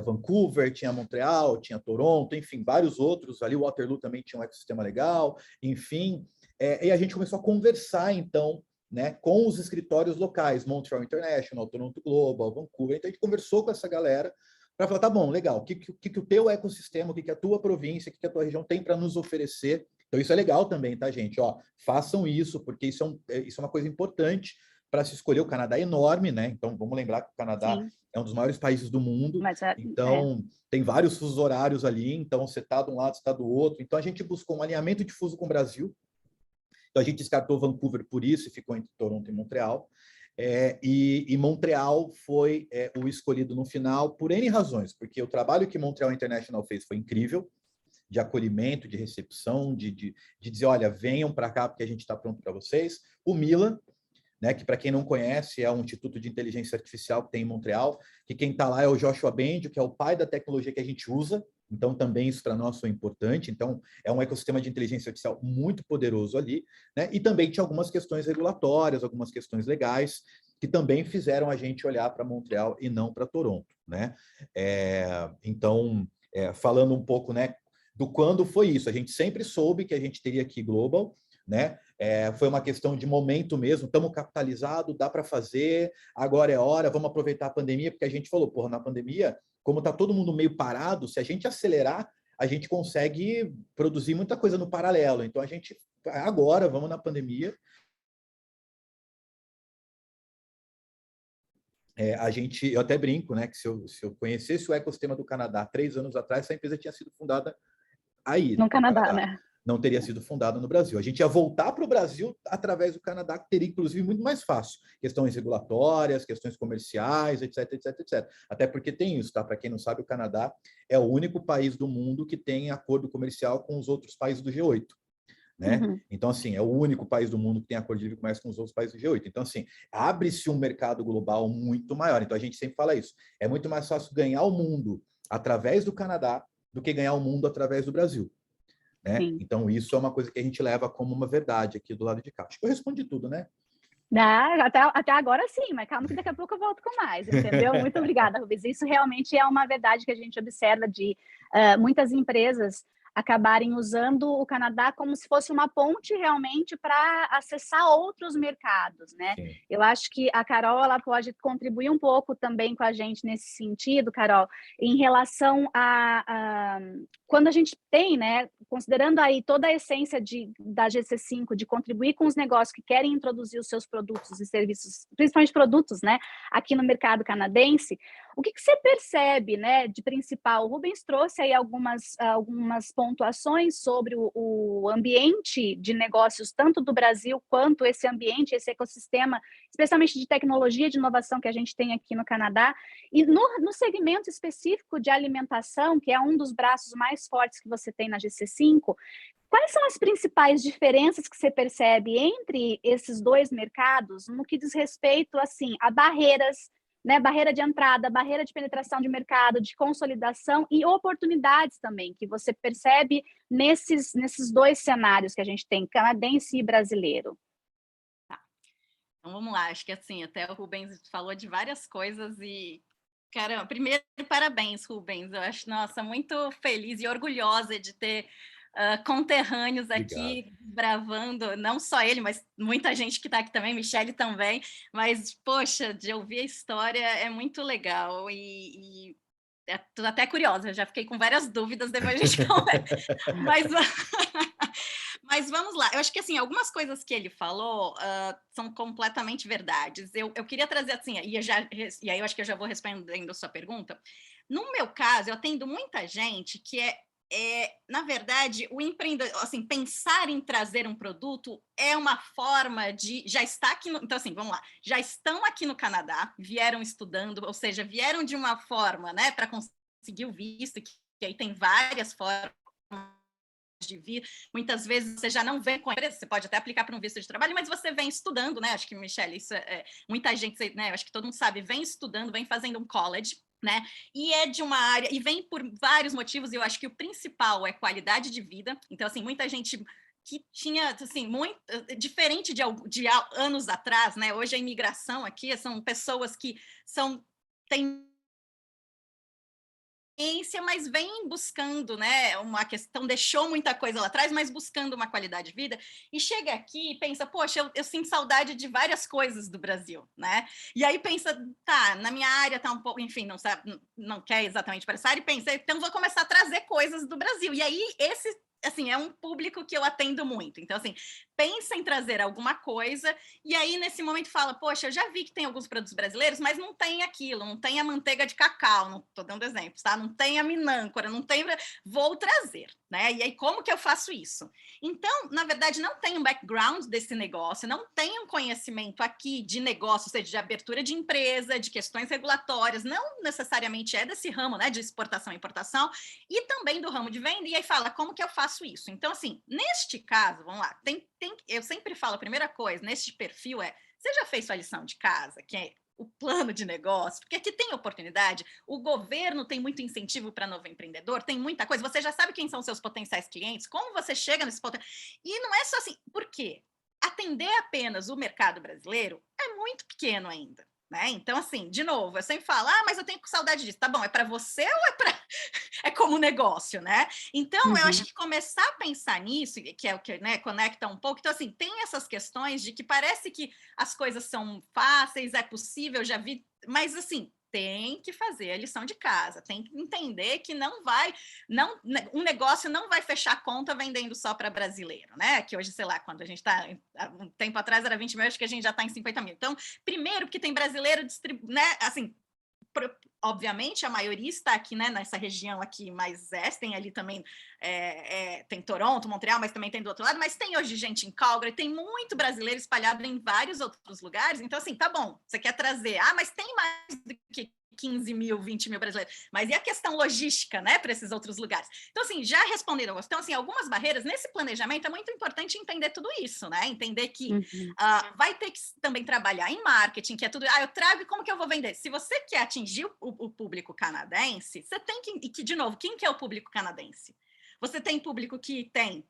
Vancouver, tinha Montreal, tinha Toronto, enfim, vários outros. Ali o Waterloo também tinha um ecossistema legal, enfim. E a gente começou a conversar, então, né, com os escritórios locais, Montreal International, Toronto Global, Vancouver. Então a gente conversou com essa galera para falar, tá bom, legal, o que o teu ecossistema, o que a tua província, o que a tua região tem para nos oferecer. Então isso é legal também, tá, gente? Ó, façam isso, porque isso é uma coisa importante para se escolher. O Canadá é enorme, né? Então vamos lembrar que o Canadá Sim. é um dos maiores países do mundo. Então tem vários fusos horários ali, então você está de um lado, você está do outro. Então a gente buscou um alinhamento de fuso com o Brasil. Então a gente descartou Vancouver por isso e ficou entre Toronto e Montreal. E Montreal foi o escolhido no final por N razões, porque o trabalho que Montreal International fez foi incrível, de acolhimento, de recepção, de dizer, olha, venham para cá porque a gente está pronto para vocês. O Mila, né, que para quem não conhece é um instituto de inteligência artificial que tem em Montreal, que quem está lá é o Joshua Bendio, que é o pai da tecnologia que a gente usa, então também isso para nós foi importante. Então é um ecossistema de inteligência artificial muito poderoso ali, né? E também tinha algumas questões regulatórias, algumas questões legais, que também fizeram a gente olhar para Montreal e não para Toronto, né? Então, falando um pouco, né, do quando foi isso, a gente sempre soube que a gente teria aqui global, né? Foi uma questão de momento mesmo, estamos capitalizados, dá para fazer, agora é hora, vamos aproveitar a pandemia, porque a gente falou, porra, na pandemia, como está todo mundo meio parado, se a gente acelerar, a gente consegue produzir muita coisa no paralelo. Então, a gente, agora, vamos na pandemia. Eu até brinco, né, que se eu conhecesse o ecossistema do Canadá 3 anos atrás, essa empresa tinha sido fundada aí. No Canadá, né? Não teria sido fundada no Brasil. A gente ia voltar para o Brasil através do Canadá, que teria, inclusive, muito mais fácil. Questões regulatórias, questões comerciais, etc, etc, etc. Até porque tem isso, tá? Para quem não sabe, o Canadá é o único país do mundo que tem acordo comercial com os outros países do G8. Né? Uhum. Então, assim, é o único país do mundo que tem acordo de livre comércio com os outros países do G8. Então, assim, abre-se um mercado global muito maior. Então, a gente sempre fala isso. É muito mais fácil ganhar o mundo através do Canadá do que ganhar o mundo através do Brasil. Né? Então, isso é uma coisa que a gente leva como uma verdade aqui do lado de cá. Acho que eu respondi tudo, né? Até agora sim, mas calma que daqui a pouco eu volto com mais, entendeu? Muito obrigada, Rubens. Isso realmente é uma verdade que a gente observa de muitas empresas acabarem usando o Canadá como se fosse uma ponte realmente para acessar outros mercados, né? Sim. Eu acho que a Carol ela pode contribuir um pouco também com a gente nesse sentido, Carol, em relação a quando a gente tem, né, considerando aí toda a essência da GC5 de contribuir com os negócios que querem introduzir os seus produtos e serviços, principalmente produtos, né, aqui no mercado canadense, o que você percebe, né, de principal? O Rubens trouxe aí algumas pontuações sobre o ambiente de negócios, tanto do Brasil quanto esse ambiente, esse ecossistema, especialmente de tecnologia e de inovação que a gente tem aqui no Canadá. E no segmento específico de alimentação, que é um dos braços mais fortes que você tem na GC5, quais são as principais diferenças que você percebe entre esses dois mercados no que diz respeito, assim, a barreiras, né, barreira de entrada, barreira de penetração de mercado, de consolidação e oportunidades também, que você percebe nesses dois cenários que a gente tem, canadense e brasileiro? Tá. Então, vamos lá. Acho que, assim, até o Rubens falou de várias coisas e, caramba, primeiro, parabéns, Rubens. Eu acho, nossa, muito feliz e orgulhosa de ter conterrâneos Obrigado. aqui, bravando, não só ele, mas muita gente que está aqui também, Michele também, mas, poxa, de ouvir a história é muito legal e tô até curiosa, já fiquei com várias dúvidas, depois a gente conversa. Mas vamos lá, eu acho que assim, algumas coisas que ele falou são completamente verdades. Eu queria trazer assim, e aí eu acho que eu já vou respondendo a sua pergunta. No meu caso, eu atendo muita gente que na verdade, o empreendedor, assim, pensar em trazer um produto é uma forma de, já está aqui, então assim, vamos lá, já estão aqui no Canadá, vieram estudando, ou seja, vieram de uma forma, né, para conseguir o visto, que aí tem várias formas de vir, muitas vezes você já não vem com a empresa, você pode até aplicar para um visto de trabalho, mas você vem estudando, né, acho que, Michele, isso muita gente, né, acho que todo mundo sabe, vem estudando, vem fazendo um college, né, e é de uma área, e vem por vários motivos, e eu acho que o principal é qualidade de vida, então, assim, muita gente que tinha, assim, muito diferente de anos atrás, né, hoje a imigração aqui são pessoas que têm mas vem buscando, né, uma questão, deixou muita coisa lá atrás, mas buscando uma qualidade de vida, e chega aqui e pensa, poxa, eu sinto saudade de várias coisas do Brasil, né, e aí pensa, tá, na minha área tá um pouco, enfim, não sabe, não quer exatamente para essa área, e pensa, então vou começar a trazer coisas do Brasil, e aí assim, é um público que eu atendo muito, então, assim, pensa em trazer alguma coisa, e aí, nesse momento, fala, poxa, eu já vi que tem alguns produtos brasileiros, mas não tem aquilo, não tem a manteiga de cacau, não estou dando exemplos, tá? Não tem a minâncora, não tem... Vou trazer, né? E aí, como que eu faço isso? Então, na verdade, não tem um background desse negócio, não tem um conhecimento aqui de negócio, ou seja, de abertura de empresa, de questões regulatórias, não necessariamente é desse ramo, né, de exportação e importação, e também do ramo de venda, e aí fala, como que eu faço isso? Então, assim, neste caso, vamos lá, eu sempre falo, a primeira coisa, neste perfil você já fez sua lição de casa, que é o plano de negócio, porque aqui tem oportunidade, o governo tem muito incentivo para novo empreendedor, tem muita coisa, você já sabe quem são seus potenciais clientes, como você chega nesse potencial, e não é só assim, por quê? Atender apenas o mercado brasileiro é muito pequeno ainda. Né? Então, assim, de novo, eu sempre falo, mas eu tenho saudade disso. Tá bom, é para você ou é como negócio, né? Então, eu acho que começar a pensar nisso, que é o que, né, conecta um pouco. Então, assim, tem essas questões de que parece que as coisas são fáceis, é possível, já vi, mas assim, tem que fazer a lição de casa, tem que entender que um negócio não vai fechar a conta vendendo só para brasileiro, né? Que hoje, sei lá, quando a gente está, um tempo atrás era 20 mil, acho que a gente já está em 50 mil. Então, primeiro, porque tem brasileiro, né? Assim, obviamente a maioria está aqui, né, nessa região aqui mais tem ali também, tem Toronto, Montreal, mas também tem do outro lado, mas tem hoje gente em Calgary, tem muito brasileiro espalhado em vários outros lugares, então assim, tá bom, você quer trazer, mas tem mais do que 15 mil, 20 mil brasileiros, mas e a questão logística, né, para esses outros lugares? Então, assim, já responderam, então, assim, algumas barreiras, nesse planejamento é muito importante entender tudo isso, né, entender que vai ter que também trabalhar em marketing, que é tudo, eu trago e como que eu vou vender? Se você quer atingir o público canadense, você tem que, de novo, quem que é o público canadense? Você tem público que tem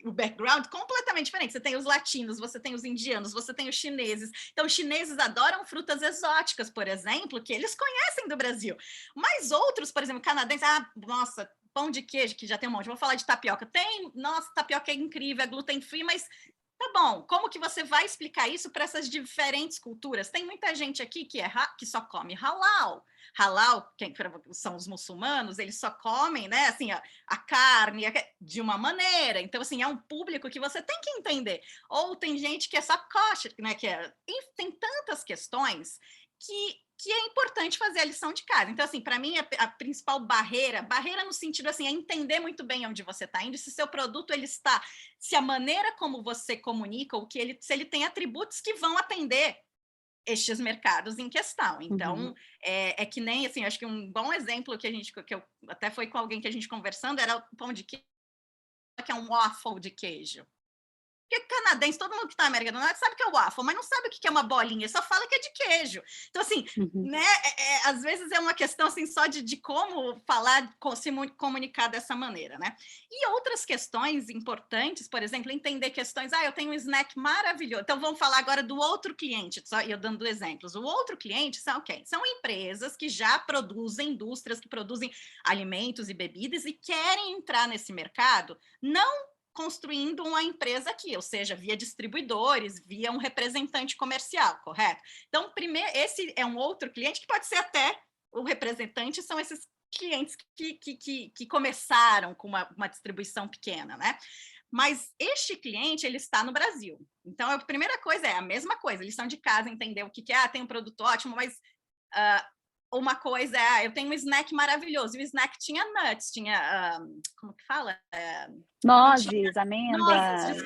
o background completamente diferente. Você tem os latinos, você tem os indianos, você tem os chineses. Então, os chineses adoram frutas exóticas, por exemplo, que eles conhecem do Brasil. Mas outros, por exemplo, canadenses, nossa, pão de queijo, que já tem um monte. Vou falar de tapioca. Nossa, tapioca é incrível, é gluten free, mas tá bom, como que você vai explicar isso para essas diferentes culturas? Tem muita gente aqui que só come halal. Halal, quem são os muçulmanos, eles só comem, né, assim, a carne de uma maneira. Então, assim, é um público que você tem que entender. Ou tem gente que é só kosher, né, tem tantas questões que é importante fazer a lição de casa. Então, assim, para mim, a principal barreira no sentido, assim, é entender muito bem onde você está indo, se seu produto, se a maneira como você comunica, se ele tem atributos que vão atender estes mercados em questão. Então, é que nem, assim, acho que um bom exemplo que eu até foi com alguém que a gente conversando, era o pão de queijo, que é um waffle de queijo. Porque canadense, todo mundo que está na América do Norte sabe que é waffle, mas não sabe o que é uma bolinha, só fala que é de queijo. Então, assim, né, às vezes é uma questão assim, só de como falar, se comunicar dessa maneira, né? E outras questões importantes, por exemplo, entender questões, eu tenho um snack maravilhoso. Então, vamos falar agora do outro cliente, só eu dando exemplos. O outro cliente são quem? São empresas que já produzem, indústrias que produzem alimentos e bebidas e querem entrar nesse mercado, não construindo uma empresa aqui, ou seja, via distribuidores, via um representante comercial, correto? Então, primeiro, esse é um outro cliente que pode ser até o representante, são esses clientes que começaram com uma distribuição pequena, né? Mas este cliente, ele está no Brasil. Então, a primeira coisa é a mesma coisa, lição de casa, entender o que é, tem um produto ótimo, mas uma coisa é, eu tenho um snack maravilhoso, e o snack tinha nuts, tinha, como que fala? Nozes, amêndoas.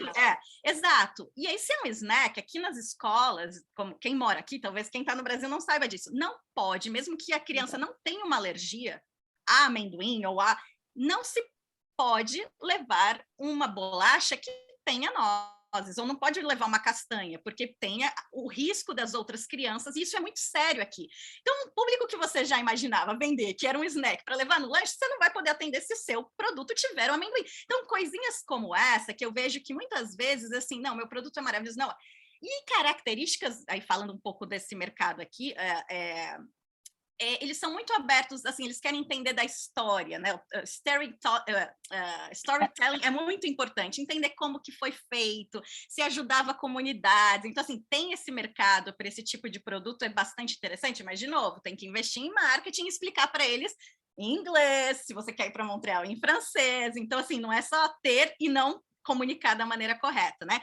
Exato. E aí, se é um snack, aqui nas escolas, como quem mora aqui, talvez quem está no Brasil não saiba disso, não pode, mesmo que a criança não tenha uma alergia a amendoim ou não se pode levar uma bolacha que tenha nozes, ou não pode levar uma castanha, porque tenha o risco das outras crianças, e isso é muito sério aqui. Então, o público que você já imaginava vender, que era um snack para levar no lanche, você não vai poder atender se seu produto tiver o amendoim. Então, coisinhas como essa, que eu vejo que muitas vezes, assim, não, meu produto é maravilhoso, não. E características, aí falando um pouco desse mercado aqui, eles são muito abertos, assim, eles querem entender da história, né? Storytelling é muito importante, entender como que foi feito, se ajudava a comunidade. Então, assim, tem esse mercado para esse tipo de produto, é bastante interessante, mas, de novo, tem que investir em marketing e explicar para eles em inglês, se você quer ir para Montreal, em francês. Então, assim, não é só ter e não comunicar da maneira correta, né?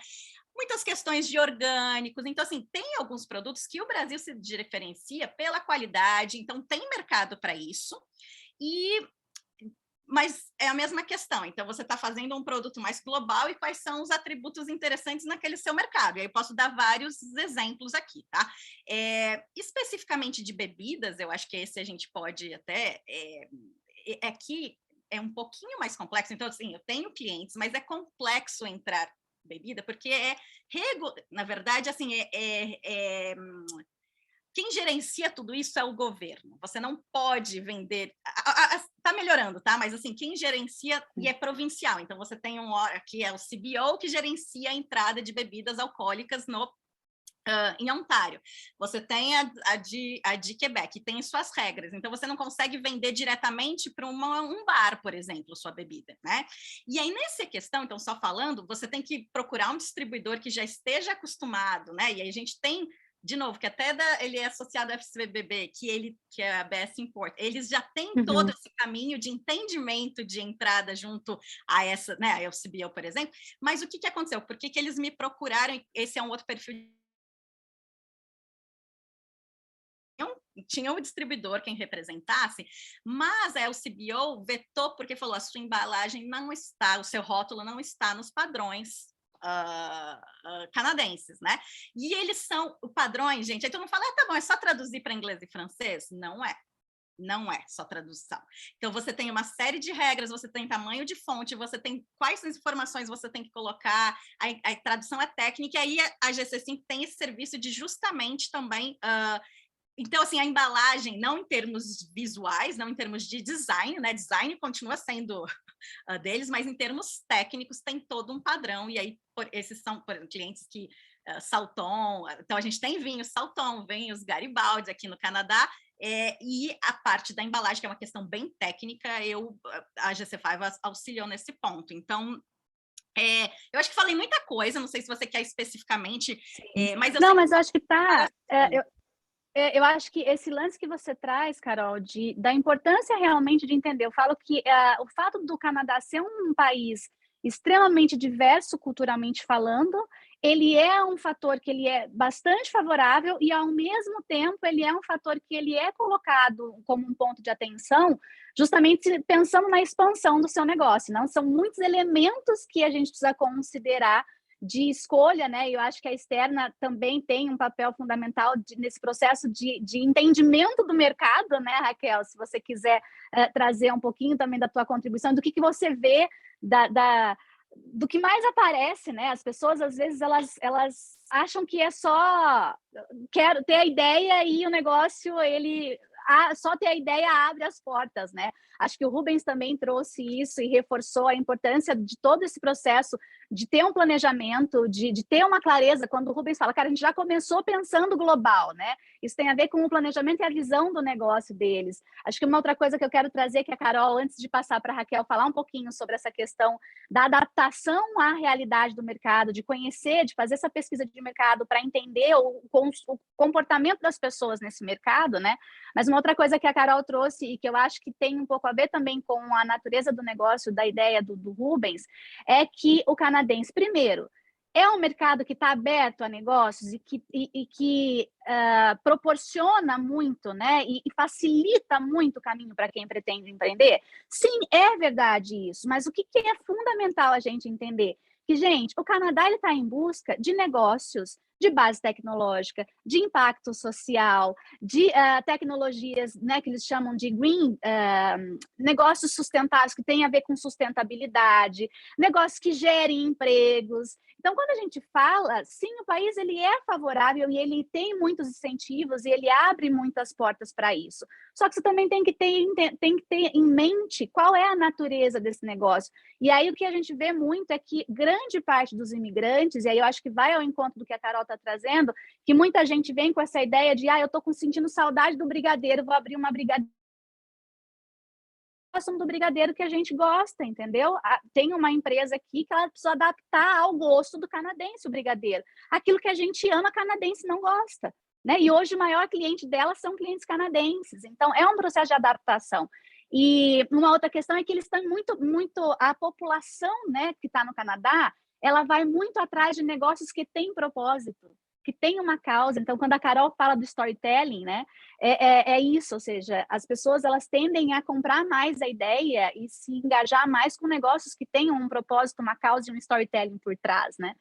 Muitas questões de orgânicos. Então, assim, tem alguns produtos que o Brasil se diferencia pela qualidade, então tem mercado para isso, mas é a mesma questão. Então, você está fazendo um produto mais global e quais são os atributos interessantes naquele seu mercado. E aí eu posso dar vários exemplos aqui, tá? Especificamente de bebidas, eu acho que esse a gente pode até... aqui é um pouquinho mais complexo. Então, assim, eu tenho clientes, mas é complexo entrar bebida, porque na verdade, assim, quem gerencia tudo isso é o governo. Você não pode vender... Está melhorando, tá? Mas, assim, quem gerencia e é provincial. Então, você tem aqui é o CBO, que gerencia a entrada de bebidas alcoólicas em Ontário. Você tem a de Quebec, que tem suas regras. Então, você não consegue vender diretamente para um bar, por exemplo, sua bebida, né? E aí, nessa questão, então, só falando, você tem que procurar um distribuidor que já esteja acostumado, né? E aí a gente tem, de novo, que até ele é associado ao FCBB, que é a BS Import, eles já têm todo esse caminho de entendimento de entrada junto a essa, né, a LCBO, por exemplo. Mas o que aconteceu? Por que eles me procuraram? Esse é um outro perfil. Tinha o distribuidor quem representasse, mas a LCBO vetou porque falou: a sua embalagem não está, o seu rótulo não está nos padrões canadenses, né? E eles são padrões, gente. Aí todo mundo fala: tá bom, é só traduzir para inglês e francês? Não é. Não é só tradução. Então, você tem uma série de regras, você tem tamanho de fonte, você tem quais informações você tem que colocar, a tradução é técnica, e aí a GC5 tem esse serviço de justamente também... Então, assim, a embalagem, não em termos visuais, não em termos de design, né? Design continua sendo deles, mas em termos técnicos tem todo um padrão. E aí, esses são clientes que... Salton, então a gente tem vinhos Salton, vinhos Garibaldi aqui no Canadá, e a parte da embalagem, que é uma questão bem técnica, a GC5 auxiliou nesse ponto. Então, eu acho que falei muita coisa, não sei se você quer especificamente, mas eu... Não, mas eu acho que tá... Eu acho que esse lance que você traz, Carol, da importância realmente de entender, eu falo que o fato do Canadá ser um país extremamente diverso culturalmente falando, ele é um fator que ele é bastante favorável e, ao mesmo tempo, ele é um fator que ele é colocado como um ponto de atenção, justamente pensando na expansão do seu negócio. Não são muitos elementos que a gente precisa considerar de escolha, né? Eu acho que a externa também tem um papel fundamental nesse processo de entendimento do mercado, né, Raquel? Se você quiser trazer um pouquinho também da tua contribuição, do que você vê do que mais aparece, né? As pessoas, às vezes, elas acham que é só quero ter a ideia e o negócio, só ter a ideia abre as portas, né? Acho que o Rubens também trouxe isso e reforçou a importância de todo esse processo de ter um planejamento, de ter uma clareza. Quando o Rubens fala, cara, a gente já começou pensando global, né? Isso tem a ver com o planejamento e a visão do negócio deles. Acho que uma outra coisa que eu quero trazer, que a Carol, antes de passar para a Raquel, falar um pouquinho sobre essa questão da adaptação à realidade do mercado, de conhecer, de fazer essa pesquisa de mercado para entender o comportamento das pessoas nesse mercado, né? Mas uma outra coisa que a Carol trouxe e que eu acho que tem um pouco a ver também com a natureza do negócio, da ideia do Rubens, é que o canadense, primeiro, é um mercado que está aberto a negócios e que proporciona muito, né? E facilita muito o caminho para quem pretende empreender. Sim, é verdade isso, mas o que é fundamental a gente entender? Que, gente, o Canadá está em busca de negócios de base tecnológica, de impacto social, de tecnologias, né, que eles chamam de green, negócios sustentáveis que têm a ver com sustentabilidade, negócios que gerem empregos. Então, quando a gente fala, sim, o país ele é favorável e ele tem muitos incentivos e ele abre muitas portas para isso. Só que você também tem que ter em mente qual é a natureza desse negócio. E aí o que a gente vê muito é que grande parte dos imigrantes, e aí eu acho que vai ao encontro do que a Carol está trazendo, que muita gente vem com essa ideia de eu estou sentindo saudade do brigadeiro, vou abrir uma brigadeira do brigadeiro que a gente gosta, entendeu? Tem uma empresa aqui que ela precisa adaptar ao gosto do canadense o brigadeiro. Aquilo que a gente ama, canadense não gosta, né? E hoje o maior cliente dela são clientes canadenses. Então, é um processo de adaptação. E uma outra questão é que eles estão muito a população, né, que está no Canadá, ela vai muito atrás de negócios que têm propósito, que têm uma causa. Então, quando a Carol fala do storytelling, né, é isso, ou seja, as pessoas elas tendem a comprar mais a ideia e se engajar mais com negócios que tenham um propósito, uma causa e um storytelling por trás, né?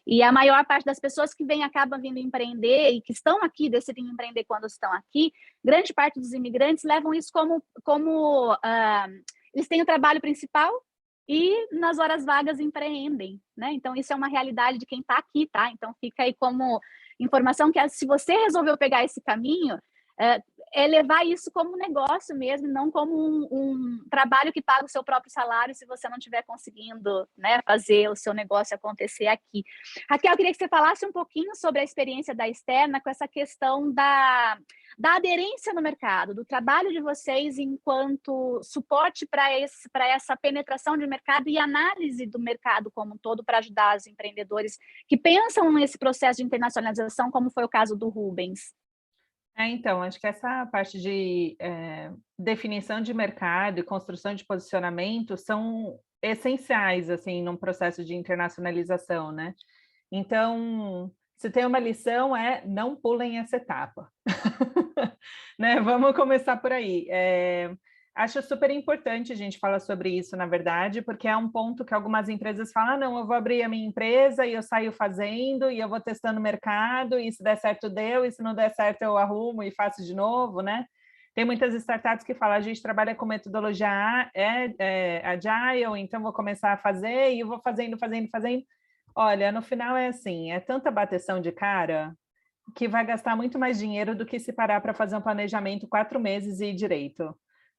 E a maior parte das pessoas que acabam vindo empreender e que estão aqui, decidem empreender quando estão aqui, grande parte dos imigrantes levam isso como eles têm o trabalho principal e nas horas vagas empreendem, né? Então, isso é uma realidade de quem está aqui, tá? Então, fica aí como informação que se você resolveu pegar esse caminho, é levar isso como negócio mesmo, não como um trabalho que paga o seu próprio salário se você não estiver conseguindo, né, fazer o seu negócio acontecer aqui. Raquel, eu queria que você falasse um pouquinho sobre a experiência da Externa com essa questão da aderência no mercado, do trabalho de vocês enquanto suporte para essa penetração de mercado e análise do mercado como um todo para ajudar os empreendedores que pensam nesse processo de internacionalização, como foi o caso do Rubens. Então, acho que essa parte de definição de mercado e construção de posicionamento são essenciais, assim, num processo de internacionalização, né? Então, se tem uma lição não pulem essa etapa. Né? Vamos começar por aí. Acho super importante a gente falar sobre isso, na verdade, porque é um ponto que algumas empresas falam, não, eu vou abrir a minha empresa e eu saio fazendo e eu vou testando o mercado e se der certo deu, e se não der certo eu arrumo e faço de novo, né? Tem muitas startups que falam, a gente trabalha com metodologia agile, então vou começar a fazer e eu vou fazendo. Olha, no final é assim, é tanta bateção de cara que vai gastar muito mais dinheiro do que se parar para fazer um planejamento 4 meses e ir direito.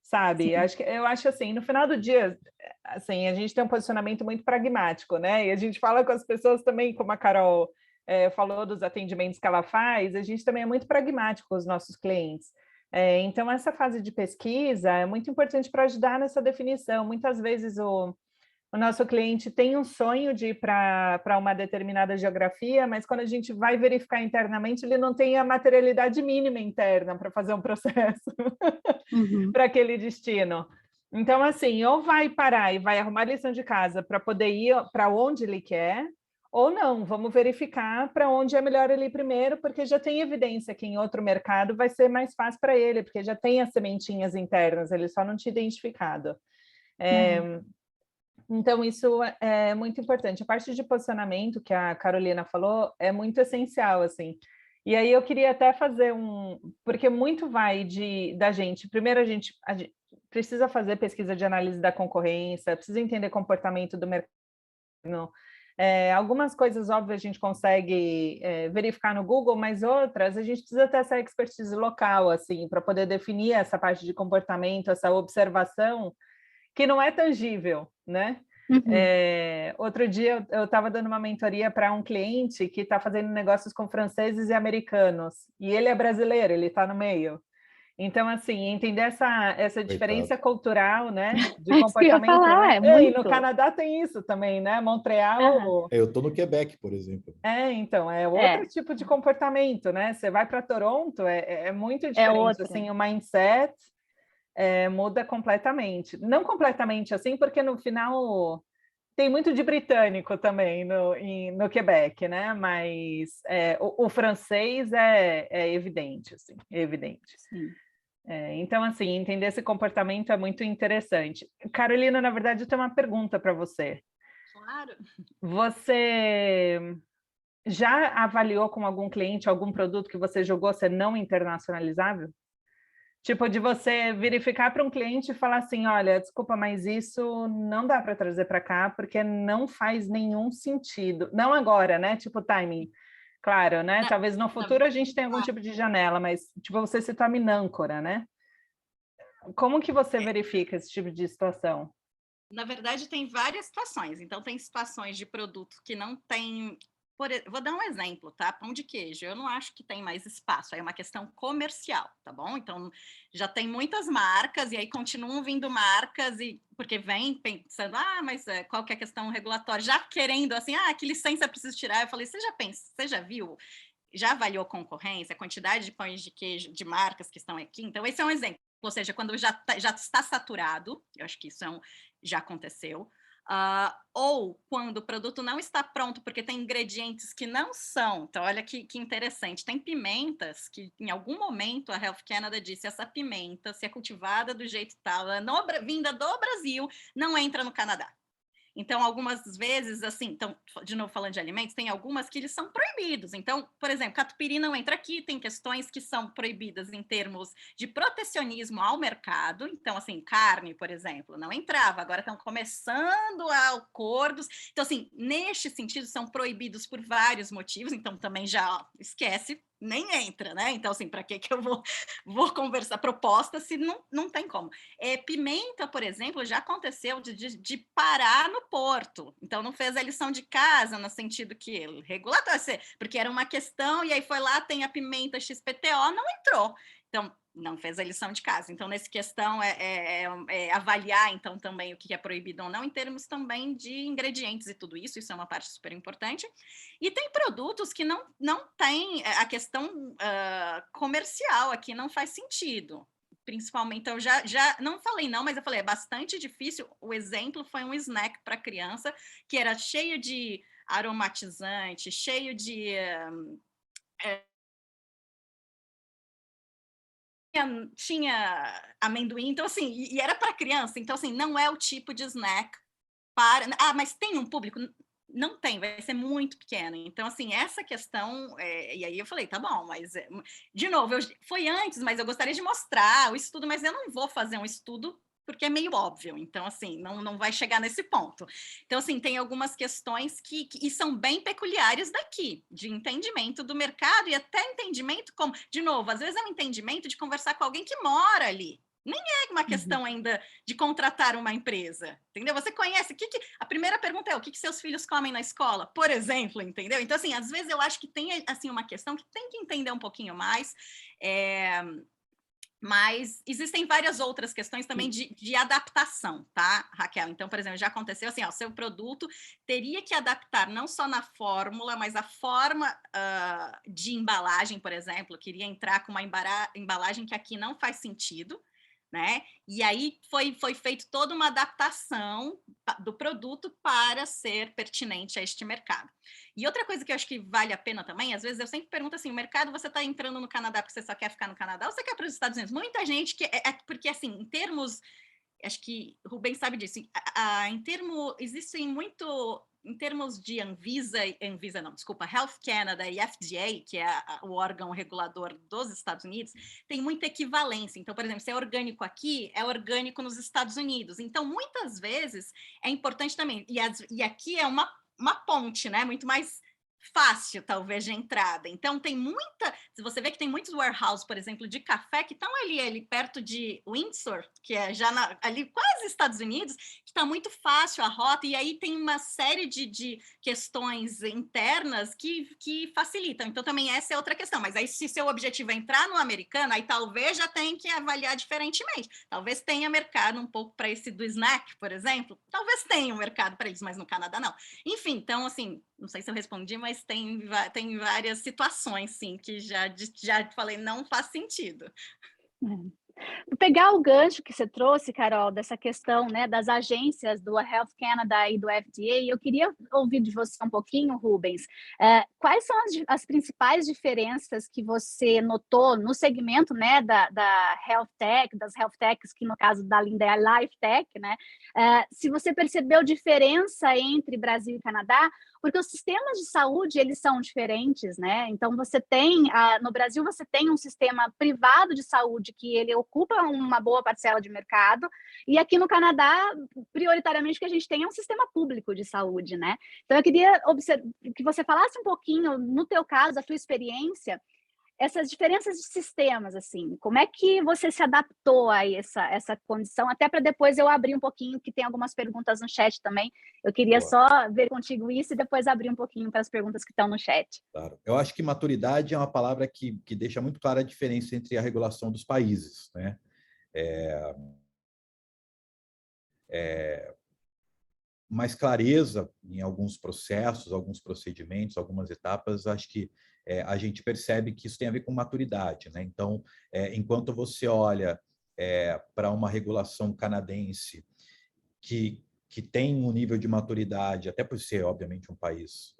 Sabe? Eu acho assim, no final do dia, assim, a gente tem um posicionamento muito pragmático, né? E a gente fala com as pessoas também, como a Carol falou dos atendimentos que ela faz, a gente também é muito pragmático com os nossos clientes. Então, essa fase de pesquisa é muito importante para ajudar nessa definição. Muitas vezes o nosso cliente tem um sonho de ir para uma determinada geografia, mas quando a gente vai verificar internamente, ele não tem a materialidade mínima interna para fazer um processo para aquele destino. Então, assim, ou vai parar e vai arrumar lição de casa para poder ir para onde ele quer, ou não, vamos verificar para onde é melhor ele ir primeiro, porque já tem evidência que em outro mercado vai ser mais fácil para ele, porque já tem as sementinhas internas, ele só não tinha identificado. Então, isso é muito importante. A parte de posicionamento que a Carolina falou é muito essencial, assim. E aí eu queria até fazer porque muito vai da gente. Primeiro, a gente precisa fazer pesquisa de análise da concorrência, precisa entender comportamento do mercado Algumas coisas, óbvio, a gente consegue verificar no Google, mas outras a gente precisa ter essa expertise local, assim, para poder definir essa parte de comportamento, essa observação, que não é tangível, né? Outro dia eu estava dando uma mentoria para um cliente que está fazendo negócios com franceses e americanos, e ele é brasileiro, ele está no meio. Então, assim, entender essa diferença cultural, né, de Isso que eu ia comportamento, falar, né? é E no muito. Canadá tem isso também, né? Montreal... Eu estou no Quebec, por exemplo. Então, é outro tipo de comportamento, né? Você vai para Toronto, é muito diferente, assim, o mindset muda completamente. Não completamente assim, porque no final tem muito de britânico também no Quebec, né? Mas o francês é evidente, assim, é evidente. Sim. Então, assim, entender esse comportamento é muito interessante. Carolina, na verdade, eu tenho uma pergunta para você. Claro. Você já avaliou com algum cliente algum produto que você jogou ser não internacionalizável? Tipo, de você verificar para um cliente e falar assim, olha, desculpa, mas isso não dá para trazer para cá porque não faz nenhum sentido. Não agora, né? Tipo, timing. Claro, né? Talvez no futuro a gente tenha algum tipo de janela, mas tipo, você citou a Minâncora, né? Como que você verifica esse tipo de situação? Na verdade, tem várias situações. Então, tem situações de produto que não tem... Vou dar um exemplo, tá? Pão de queijo. Eu não acho que tem mais espaço. Aí é uma questão comercial, tá bom? Então, já tem muitas marcas e aí continuam vindo marcas porque vem pensando, mas qual que é a questão regulatória? Já querendo assim, que licença preciso tirar? Eu falei, você já viu? Já avaliou concorrência, a quantidade de pães de queijo, de marcas que estão aqui? Então, esse é um exemplo. Ou seja, quando já está saturado, eu acho que isso já aconteceu, ou quando o produto não está pronto porque tem ingredientes que não são. Então, olha que interessante. Tem pimentas que, em algum momento, a Health Canada disse essa pimenta, se é cultivada do jeito tal, vinda do Brasil, não entra no Canadá. Então, algumas vezes, assim, então, de novo falando de alimentos, tem algumas que eles são proibidos. Então, por exemplo, catupiry não entra aqui, tem questões que são proibidas em termos de protecionismo ao mercado. Então, assim, carne, por exemplo, não entrava. Agora estão começando acordos. Então, assim, neste sentido, são proibidos por vários motivos. Então, também já esquece, nem entra, né? Então, assim, para que eu vou conversar proposta se não tem como? Pimenta, por exemplo, já aconteceu de parar no porto. Então, não fez a lição de casa, no sentido que regulatório, porque era uma questão, e aí foi lá, tem a pimenta XPTO, não entrou. Então, não fez a lição de casa. Então, nessa questão, avaliar, então, também o que é proibido ou não, em termos também de ingredientes e tudo isso. Isso é uma parte super importante. E tem produtos que não tem a questão comercial aqui, não faz sentido. Principalmente, então, já não falei não, mas eu falei, é bastante difícil. O exemplo foi um snack para criança, que era cheio de aromatizante, cheio de... tinha amendoim, então assim, e era para criança, então assim, não é o tipo de snack para... mas tem um público? Não tem, vai ser muito pequeno. Então, assim, essa questão... e aí eu falei, tá bom, mas... de novo, foi antes, mas eu gostaria de mostrar o estudo, mas eu não vou fazer um estudo porque é meio óbvio. Então, assim, não vai chegar nesse ponto. Então, assim, tem algumas questões que são bem peculiares daqui, de entendimento do mercado e até entendimento como... De novo, às vezes é um entendimento de conversar com alguém que mora ali. Nem é uma questão ainda de contratar uma empresa, entendeu? Você conhece, a primeira pergunta é o que seus filhos comem na escola, por exemplo, entendeu? Então, assim, às vezes eu acho que tem, assim, uma questão que tem que entender um pouquinho mais, mas existem várias outras questões também de adaptação, tá, Raquel? Então, por exemplo, já aconteceu assim, seu produto teria que adaptar não só na fórmula, mas a forma de embalagem, por exemplo, queria entrar com uma embalagem que aqui não faz sentido, né? E aí foi feito toda uma adaptação do produto para ser pertinente a este mercado. E outra coisa que eu acho que vale a pena também, às vezes eu sempre pergunto assim, o mercado, você está entrando no Canadá porque você só quer ficar no Canadá ou você quer para os Estados Unidos? Muita gente que porque assim, em termos, acho que o Rubens sabe disso, em termos, existem muito em termos de Anvisa não, desculpa, Health Canada e FDA, que é o órgão regulador dos Estados Unidos, tem muita equivalência. Então, por exemplo, se é orgânico aqui, é orgânico nos Estados Unidos. Então, muitas vezes, é importante também, e aqui é uma ponte, né, muito mais fácil, talvez, de entrada. Então, tem muita... Se você vê que tem muitos warehouses, por exemplo, de café, que estão ali perto de Windsor, que é já ali quase Estados Unidos, que está muito fácil a rota, e aí tem uma série de questões internas que facilitam. Então, também essa é outra questão. Mas aí, se seu objetivo é entrar no americano, aí talvez já tenha que avaliar diferentemente. Talvez tenha mercado um pouco para esse do snack, por exemplo. Talvez tenha um mercado para isso, mas no Canadá não. Enfim, então, assim, não sei se eu respondi, mas tem várias situações, sim, que já falei, não faz sentido. Vou pegar o gancho que você trouxe, Carol, dessa questão, né, das agências do Health Canada e do FDA, eu queria ouvir de você um pouquinho, Rubens, quais são as principais diferenças que você notou no segmento, né, da Health Tech, das Health Techs, que no caso da Linda é a Life Tech, né, se você percebeu diferença entre Brasil e Canadá, porque os sistemas de saúde, eles são diferentes, né? Então, você tem, no Brasil, você tem um sistema privado de saúde que ele ocupa uma boa parcela de mercado, e aqui no Canadá, prioritariamente, o que a gente tem é um sistema público de saúde, né? Então, eu queria que você falasse um pouquinho, no teu caso, a tua experiência, essas diferenças de sistemas, assim, como é que você se adaptou a essa condição, até para depois eu abrir um pouquinho, que tem algumas perguntas no chat também, eu queria só ver contigo isso e depois abrir um pouquinho para as perguntas que estão no chat. Claro. Eu acho que maturidade é uma palavra que deixa muito clara a diferença entre a regulação dos países, né? Mais clareza em alguns processos, alguns procedimentos, algumas etapas, acho que a gente percebe que isso tem a ver com maturidade, né? Então, enquanto você olha para uma regulação canadense que tem um nível de maturidade, até por ser, obviamente, um país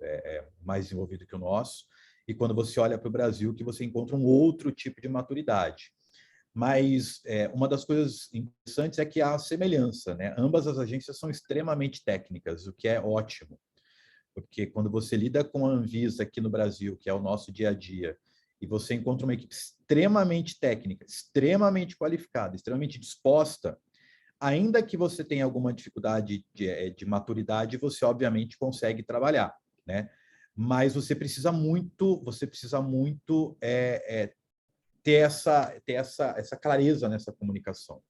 mais desenvolvido que o nosso, e quando você olha para o Brasil, que você encontra um outro tipo de maturidade. Mas uma das coisas interessantes é que há semelhança, né? Ambas as agências são extremamente técnicas, o que é ótimo, porque quando você lida com a Anvisa aqui no Brasil, que é o nosso dia a dia, e você encontra uma equipe extremamente técnica, extremamente qualificada, extremamente disposta, ainda que você tenha alguma dificuldade de maturidade, você obviamente consegue trabalhar, né? Mas você precisa muito ter essa clareza nessa comunicação.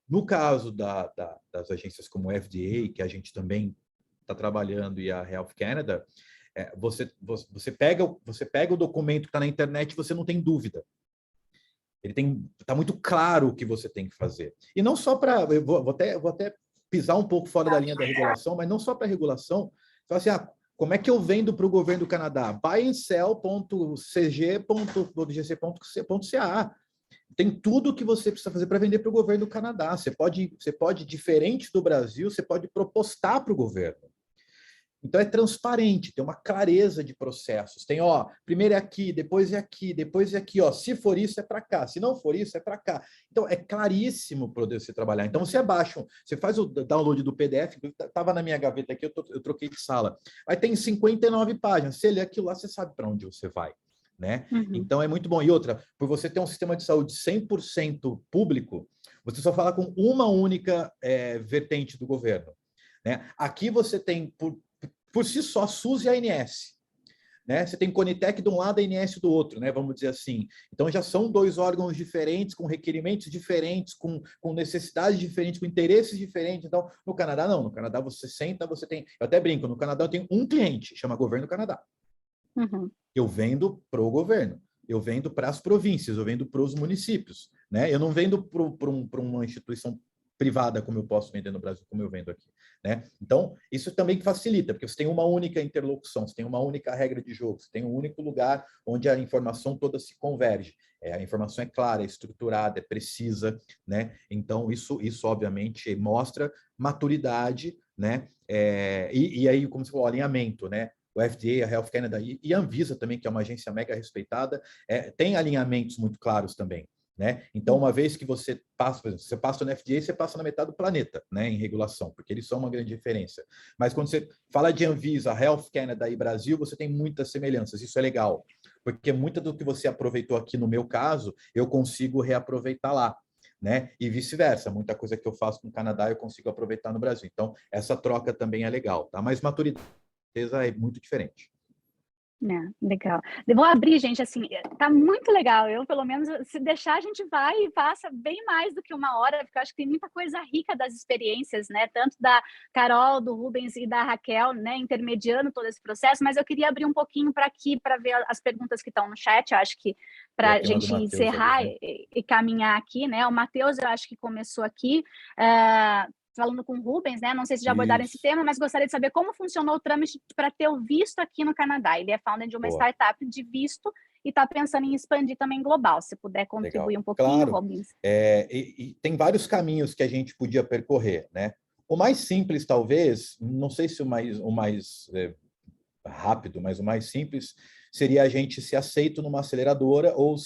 No caso das agências como o FDA, que a gente também está trabalhando, e a Health Canada, você pega o documento que está na internet e você não tem dúvida. Está muito claro o que você tem que fazer. E não só para... Eu vou até pisar um pouco fora da linha da regulação, mas não só para a regulação. Então, assim, como é que eu vendo para o governo do Canadá? buyandSell.cg.gc.ca. Tem tudo o que você precisa fazer para vender para o governo do Canadá. Você pode, diferente do Brasil, você pode propostar para o governo. Então, é transparente, tem uma clareza de processos. Tem, primeiro é aqui, depois é aqui, depois é aqui. Se for isso, é para cá. Se não for isso, é para cá. Então, é claríssimo para você trabalhar. Então, você abaixa, você faz o download do PDF, estava na minha gaveta aqui, eu troquei de sala. Aí tem 59 páginas. Você lê aquilo lá, você sabe para onde você vai, né? Uhum. Então, é muito bom. E outra, por você ter um sistema de saúde 100% público, você só fala com uma única vertente do governo, né? Aqui você tem, por si só, SUS e ANS, né? Você tem Conitec de um lado e ANS do outro, né? Vamos dizer assim. Então, já são dois órgãos diferentes, com requerimentos diferentes, com necessidades diferentes, com interesses diferentes. Então, no Canadá, não. No Canadá, você senta, você tem... Eu até brinco, no Canadá eu tenho um cliente, chama Governo do Canadá. Uhum. Eu vendo para o governo, eu vendo para as províncias, eu vendo para os municípios, né? Eu não vendo para uma instituição privada, como eu posso vender no Brasil, como eu vendo aqui, né? Então, isso também facilita, porque você tem uma única interlocução, você tem uma única regra de jogo, você tem um único lugar onde a informação toda se converge. A informação é clara, é estruturada, é precisa, né? Então, isso obviamente mostra maturidade, né? E aí, como você falou, alinhamento, né? O FDA, a Health Canada e a Anvisa também, que é uma agência mega respeitada, tem alinhamentos muito claros também, né? Então, uma vez que você passa, por exemplo, você passa no FDA, você passa na metade do planeta, né, em regulação, porque eles são uma grande referência. Mas quando você fala de Anvisa, Health Canada e Brasil, você tem muitas semelhanças, isso é legal, porque muito do que você aproveitou aqui no meu caso, eu consigo reaproveitar lá, né? E vice-versa, muita coisa que eu faço no Canadá eu consigo aproveitar no Brasil. Então, essa troca também é legal, tá? Mas maturidade é muito diferente. Legal. Eu vou abrir, gente, assim, tá muito legal. Eu, pelo menos, se deixar, a gente vai e passa bem mais do que 1 hora, porque eu acho que tem muita coisa rica das experiências, né? Tanto da Carol, do Rubens e da Raquel, né? Intermediando todo esse processo, mas eu queria abrir um pouquinho para aqui, para ver as perguntas que estão no chat. Eu acho que para a gente encerrar ali, né? e caminhar aqui, né? O Matheus, eu acho que começou aqui. Falando com o Rubens, né? Não sei se já abordaram esse tema, mas gostaria de saber como funcionou o trâmite para ter o visto aqui no Canadá. Ele é founder de uma startup de visto e está pensando em expandir também global. Se puder contribuir um pouquinho, claro. Rubens. E tem vários caminhos que a gente podia percorrer, né? O mais simples, talvez, não sei se o mais rápido, mas o mais simples seria a gente ser aceito numa aceleradora ou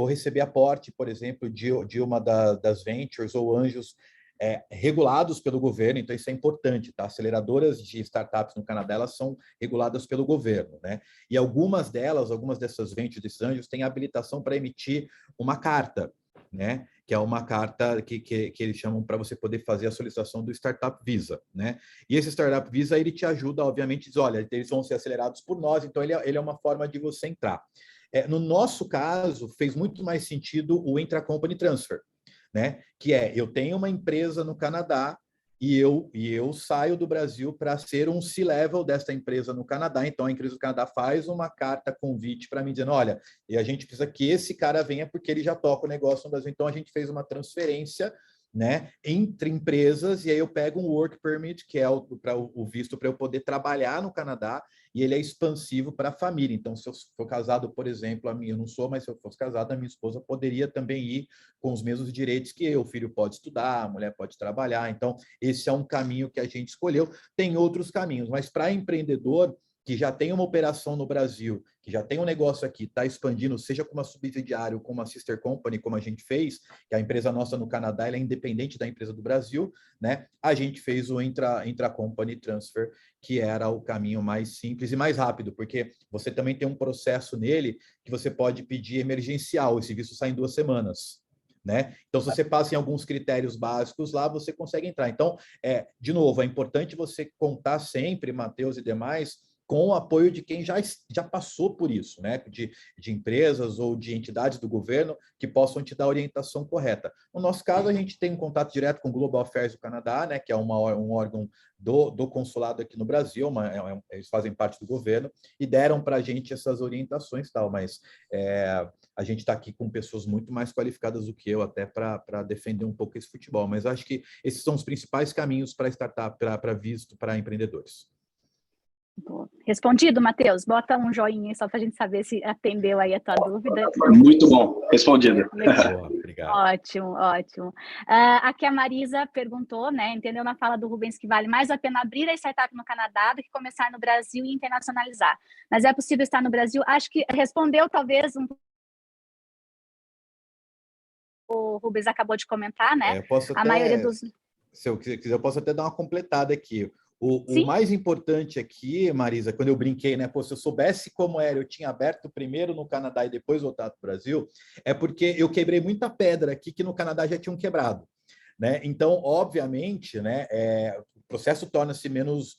receber aporte, por exemplo, de uma das ventures ou anjos regulados pelo governo. Então isso é importante, tá? Aceleradoras de startups no Canadá, elas são reguladas pelo governo, né? E algumas dessas ventures, desses anjos, têm habilitação para emitir uma carta, né? Que é uma carta que eles chamam para você poder fazer a solicitação do Startup Visa, né? E esse Startup Visa, ele te ajuda, obviamente, diz, olha, eles vão ser acelerados por nós, então ele é uma forma de você entrar. No nosso caso, fez muito mais sentido o Intracompany Transfer, né? Que eu tenho uma empresa no Canadá e eu saio do Brasil para ser um C-level desta empresa no Canadá. Então, a empresa do Canadá faz uma carta convite para mim, dizendo, olha, e a gente precisa que esse cara venha porque ele já toca o negócio no Brasil. Então, a gente fez uma transferência, né, entre empresas, e aí eu pego um work permit, que é o visto para eu poder trabalhar no Canadá, e ele é expansivo para a família. Então, se eu for casado, por exemplo, eu não sou, mas se eu fosse casado, a minha esposa poderia também ir com os mesmos direitos que eu. O filho pode estudar, a mulher pode trabalhar. Então, esse é um caminho que a gente escolheu. Tem outros caminhos, mas para empreendedor que já tem uma operação no Brasil, que já tem um negócio aqui, está expandindo, seja com uma subsidiária ou com uma sister company, como a gente fez, que a empresa nossa no Canadá ela é independente da empresa do Brasil, né? A gente fez o intra-company transfer, que era o caminho mais simples e mais rápido, porque você também tem um processo nele que você pode pedir emergencial, esse visto sai em 2 semanas. Né? Então, se você passa em alguns critérios básicos lá, você consegue entrar. Então, de novo, é importante você contar sempre, Matheus e demais, com o apoio de quem já passou por isso, né? De empresas ou de entidades do governo que possam te dar a orientação correta. No nosso caso, a gente tem um contato direto com o Global Affairs do Canadá, né? Que é um órgão do consulado aqui no Brasil, eles fazem parte do governo e deram para a gente essas orientações e tal, mas a gente está aqui com pessoas muito mais qualificadas do que eu até para defender um pouco esse futebol, mas acho que esses são os principais caminhos para startup, para visto para empreendedores. Respondido, Matheus? Bota um joinha só para a gente saber se atendeu aí a tua dúvida. Muito bom, respondido. Boa, obrigado. Ótimo, ótimo. Aqui a Marisa perguntou, né? Entendeu na fala do Rubens que vale mais a pena abrir a startup no Canadá do que começar no Brasil e internacionalizar. Mas é possível estar no Brasil? Acho que respondeu talvez o Rubens acabou de comentar, né? Maioria dos... Se eu quiser, eu posso até dar uma completada aqui. O mais importante aqui, Marisa, quando eu brinquei, né? Pô, se eu soubesse como era, eu tinha aberto primeiro no Canadá e depois voltado para o Brasil, é porque eu quebrei muita pedra aqui que no Canadá já tinham quebrado, né? Então, obviamente, né? O processo torna-se menos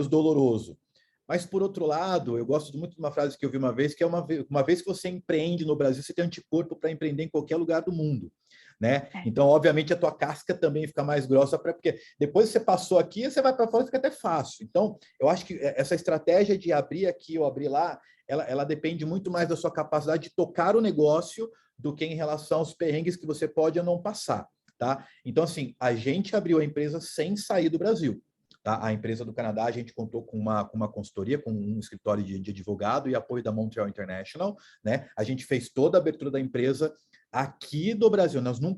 doloroso. Mas, por outro lado, eu gosto muito de uma frase que eu vi uma vez, que é uma vez que você empreende no Brasil, você tem anticorpo para empreender em qualquer lugar do mundo. Né? Então, obviamente, a tua casca também fica mais grossa, porque depois que você passou aqui, você vai para fora, fica até fácil. Então, eu acho que essa estratégia de abrir aqui ou abrir lá, ela depende muito mais da sua capacidade de tocar o negócio do que em relação aos perrengues que você pode ou não passar. Tá? Então, assim, a gente abriu a empresa sem sair do Brasil. Tá? A empresa do Canadá, a gente contou com uma consultoria, com um escritório de advogado e apoio da Montreal International. Né? A gente fez toda a abertura da empresa aqui do Brasil. Nós não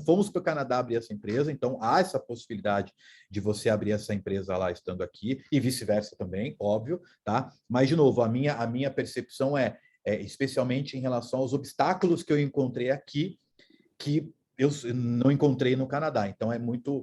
fomos para o Canadá abrir essa empresa, então há essa possibilidade de você abrir essa empresa lá estando aqui, e vice-versa também, óbvio, tá? Mas, de novo, a minha percepção especialmente em relação aos obstáculos que eu encontrei aqui, que eu não encontrei no Canadá. Então,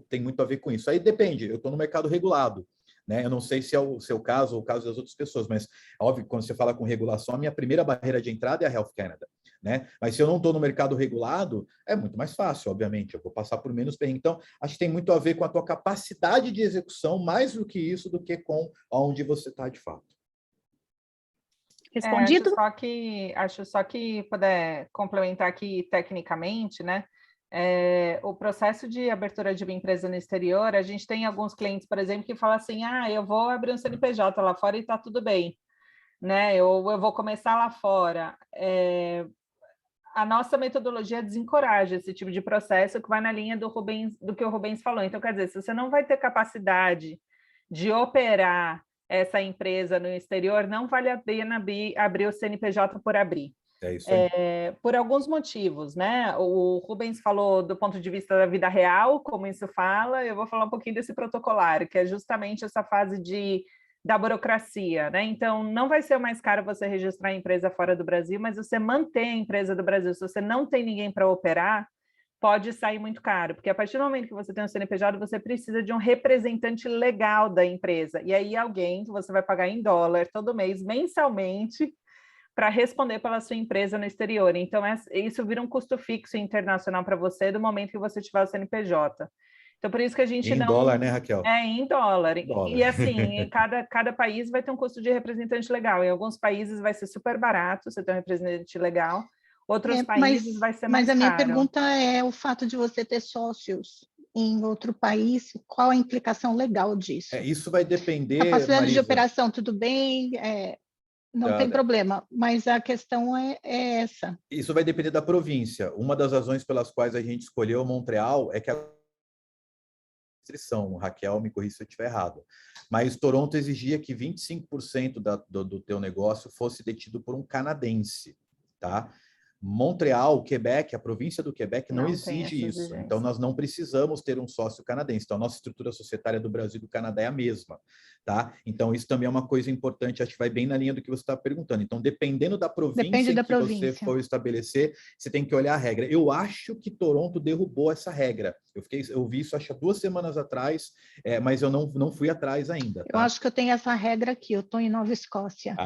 tem muito a ver com isso. Aí depende, eu estou no mercado regulado, né? Eu não sei se é o seu caso ou o caso das outras pessoas, mas, óbvio, quando você fala com regulação, a minha primeira barreira de entrada é a Health Canada, né? Mas se eu não estou no mercado regulado, é muito mais fácil, obviamente, eu vou passar por menos perrengue. Então, acho que tem muito a ver com a tua capacidade de execução, mais do que isso, do que com onde você está de fato. Respondido? Acho só que puder complementar aqui tecnicamente, né? O processo de abertura de uma empresa no exterior, a gente tem alguns clientes, por exemplo, que falam assim, eu vou abrir um CNPJ lá fora e está tudo bem, né? Eu vou começar lá fora. A nossa metodologia desencoraja esse tipo de processo, que vai na linha do que o Rubens falou. Então, quer dizer, se você não vai ter capacidade de operar essa empresa no exterior, não vale a pena abrir o CNPJ por abrir. É isso aí. Por alguns motivos, né? O Rubens falou do ponto de vista da vida real, como isso fala, eu vou falar um pouquinho desse protocolário, que é justamente essa fase da burocracia, né? Então, não vai ser mais caro você registrar a empresa fora do Brasil, mas você manter a empresa do Brasil, se você não tem ninguém para operar, pode sair muito caro, porque a partir do momento que você tem um CNPJ, você precisa de um representante legal da empresa, e aí alguém que você vai pagar em dólar todo mês, mensalmente, para responder pela sua empresa no exterior. Então, isso vira um custo fixo internacional para você do momento que você tiver o CNPJ. Então, por isso que a gente em dólar, né, Raquel? Em dólar. Dólar. E assim, cada país vai ter um custo de representante legal. Em alguns países vai ser super barato você ter um representante legal. Outros países vai ser mais caro. Mas a minha pergunta é o fato de você ter sócios em outro país, qual a implicação legal disso? Isso vai depender, capacidade Marisa, de operação, tudo bem, não tem problema, mas a questão é essa. Isso vai depender da província. Uma das razões pelas quais a gente escolheu Montreal é que a restrição, Raquel, me corrija se eu estiver errado, mas Toronto exigia que 25% do teu negócio fosse detido por um canadense, tá? Montreal, Quebec, a província do Quebec não exige isso. Então, nós não precisamos ter um sócio canadense. Então, a nossa estrutura societária do Brasil e do Canadá é a mesma, tá? Então, isso também é uma coisa importante, acho que vai bem na linha do que você está perguntando. Então, dependendo da província que você for estabelecer, você tem que olhar a regra. Eu acho que Toronto derrubou essa regra. Eu vi isso, acho, há 2 semanas atrás, mas eu não fui atrás ainda. Tá? Eu acho que eu tenho essa regra aqui, eu estou em Nova Escócia.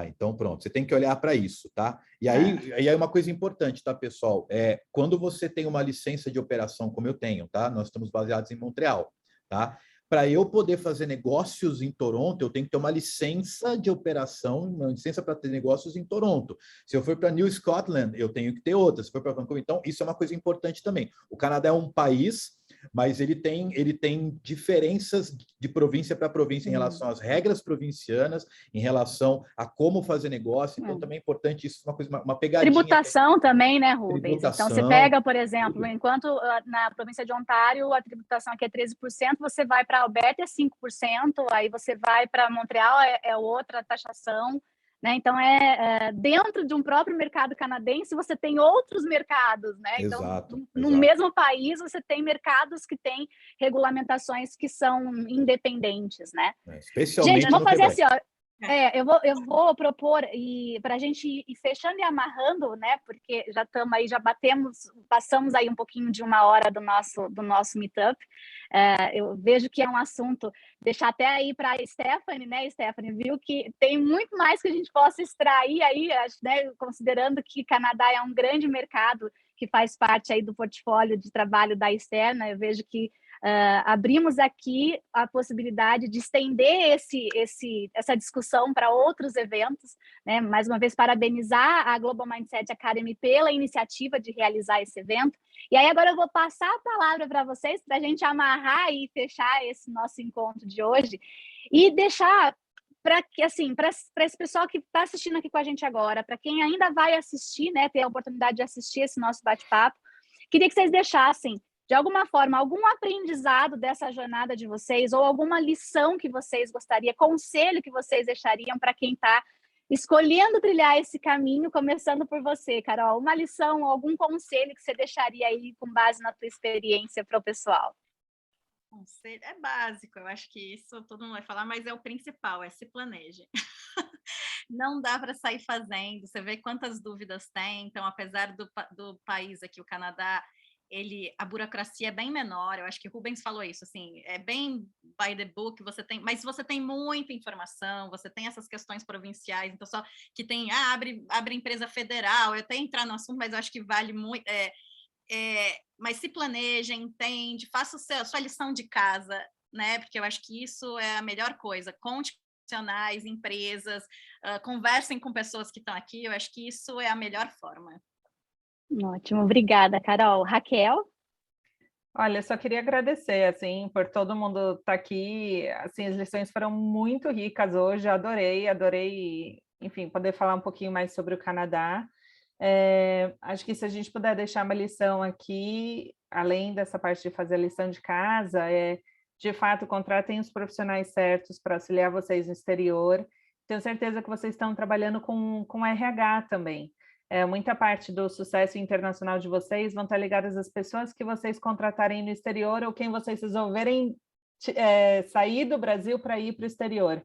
Então pronto, você tem que olhar para isso, tá? E aí uma coisa importante, tá, pessoal? Quando você tem uma licença de operação, como eu tenho, tá? Nós estamos baseados em Montreal, tá? Para eu poder fazer negócios em Toronto, eu tenho que ter uma licença de operação, uma licença para ter negócios em Toronto. Se eu for para New Scotland, eu tenho que ter outra. Se for para Vancouver, então isso é uma coisa importante também. O Canadá é um país, mas ele tem diferenças de província para província em relação às regras provincianas, em relação a como fazer negócio. Então, também é importante isso, uma pegadinha. Tributação também, né, Rubens? Tributação, então, você pega, por exemplo, enquanto na província de Ontário a tributação aqui é 13%, você vai para Alberta é 5%, aí você vai para Montreal é outra taxação. Né? Então, dentro de um próprio mercado canadense, você tem outros mercados. Né? Exato, então, no mesmo país, você tem mercados que têm regulamentações que são independentes. Né? Especialmente gente, vamos fazer assim, ó. Eu vou propor, e para a gente ir fechando e amarrando, né? Porque já estamos aí, passamos aí um pouquinho de 1 hora do nosso meetup. Eu vejo que é um assunto, deixar até aí para a Stephanie, né? Stephanie, viu que tem muito mais que a gente possa extrair aí, né? Considerando que Canadá é um grande mercado que faz parte aí do portfólio de trabalho da Externa. Eu vejo que abrimos aqui a possibilidade de estender essa discussão para outros eventos, né? Mais uma vez, parabenizar a Global Mindset Academy pela iniciativa de realizar esse evento. E aí agora eu vou passar a palavra para vocês, para a gente amarrar e fechar esse nosso encontro de hoje e deixar para esse pessoal que está assistindo aqui com a gente agora, para quem ainda vai assistir, né, ter a oportunidade de assistir esse nosso bate-papo, queria que vocês deixassem de alguma forma, algum aprendizado dessa jornada de vocês ou alguma lição que vocês gostariam, conselho que vocês deixariam para quem está escolhendo trilhar esse caminho, começando por você, Carol. Uma lição, algum conselho que você deixaria aí com base na tua experiência para o pessoal? Conselho é básico, eu acho que isso todo mundo vai falar, mas é o principal, se planeje. não dá para sair fazendo. Você vê quantas dúvidas tem. Então, apesar do país aqui, o Canadá, a burocracia é bem menor. Eu acho que o Rubens falou isso, assim, é bem by the book, mas você tem muita informação, você tem essas questões provinciais, então só que tem, abre empresa federal, eu até entrar no assunto, mas eu acho que vale muito, mas se planeja, entende, faça a sua lição de casa, né, porque eu acho que isso é a melhor coisa, conte com profissionais, empresas, conversem com pessoas que estão aqui, eu acho que isso é a melhor forma. Ótimo, obrigada, Carol. Raquel? Olha, só queria agradecer, assim, por todo mundo estar aqui, assim, as lições foram muito ricas hoje, adorei, enfim, poder falar um pouquinho mais sobre o Canadá. Acho que se a gente puder deixar uma lição aqui, além dessa parte de fazer a lição de casa, de fato, contratem os profissionais certos para auxiliar vocês no exterior. Tenho certeza que vocês estão trabalhando com RH também. Muita parte do sucesso internacional de vocês vão estar ligadas às pessoas que vocês contratarem no exterior ou quem vocês resolverem sair do Brasil para ir para o exterior.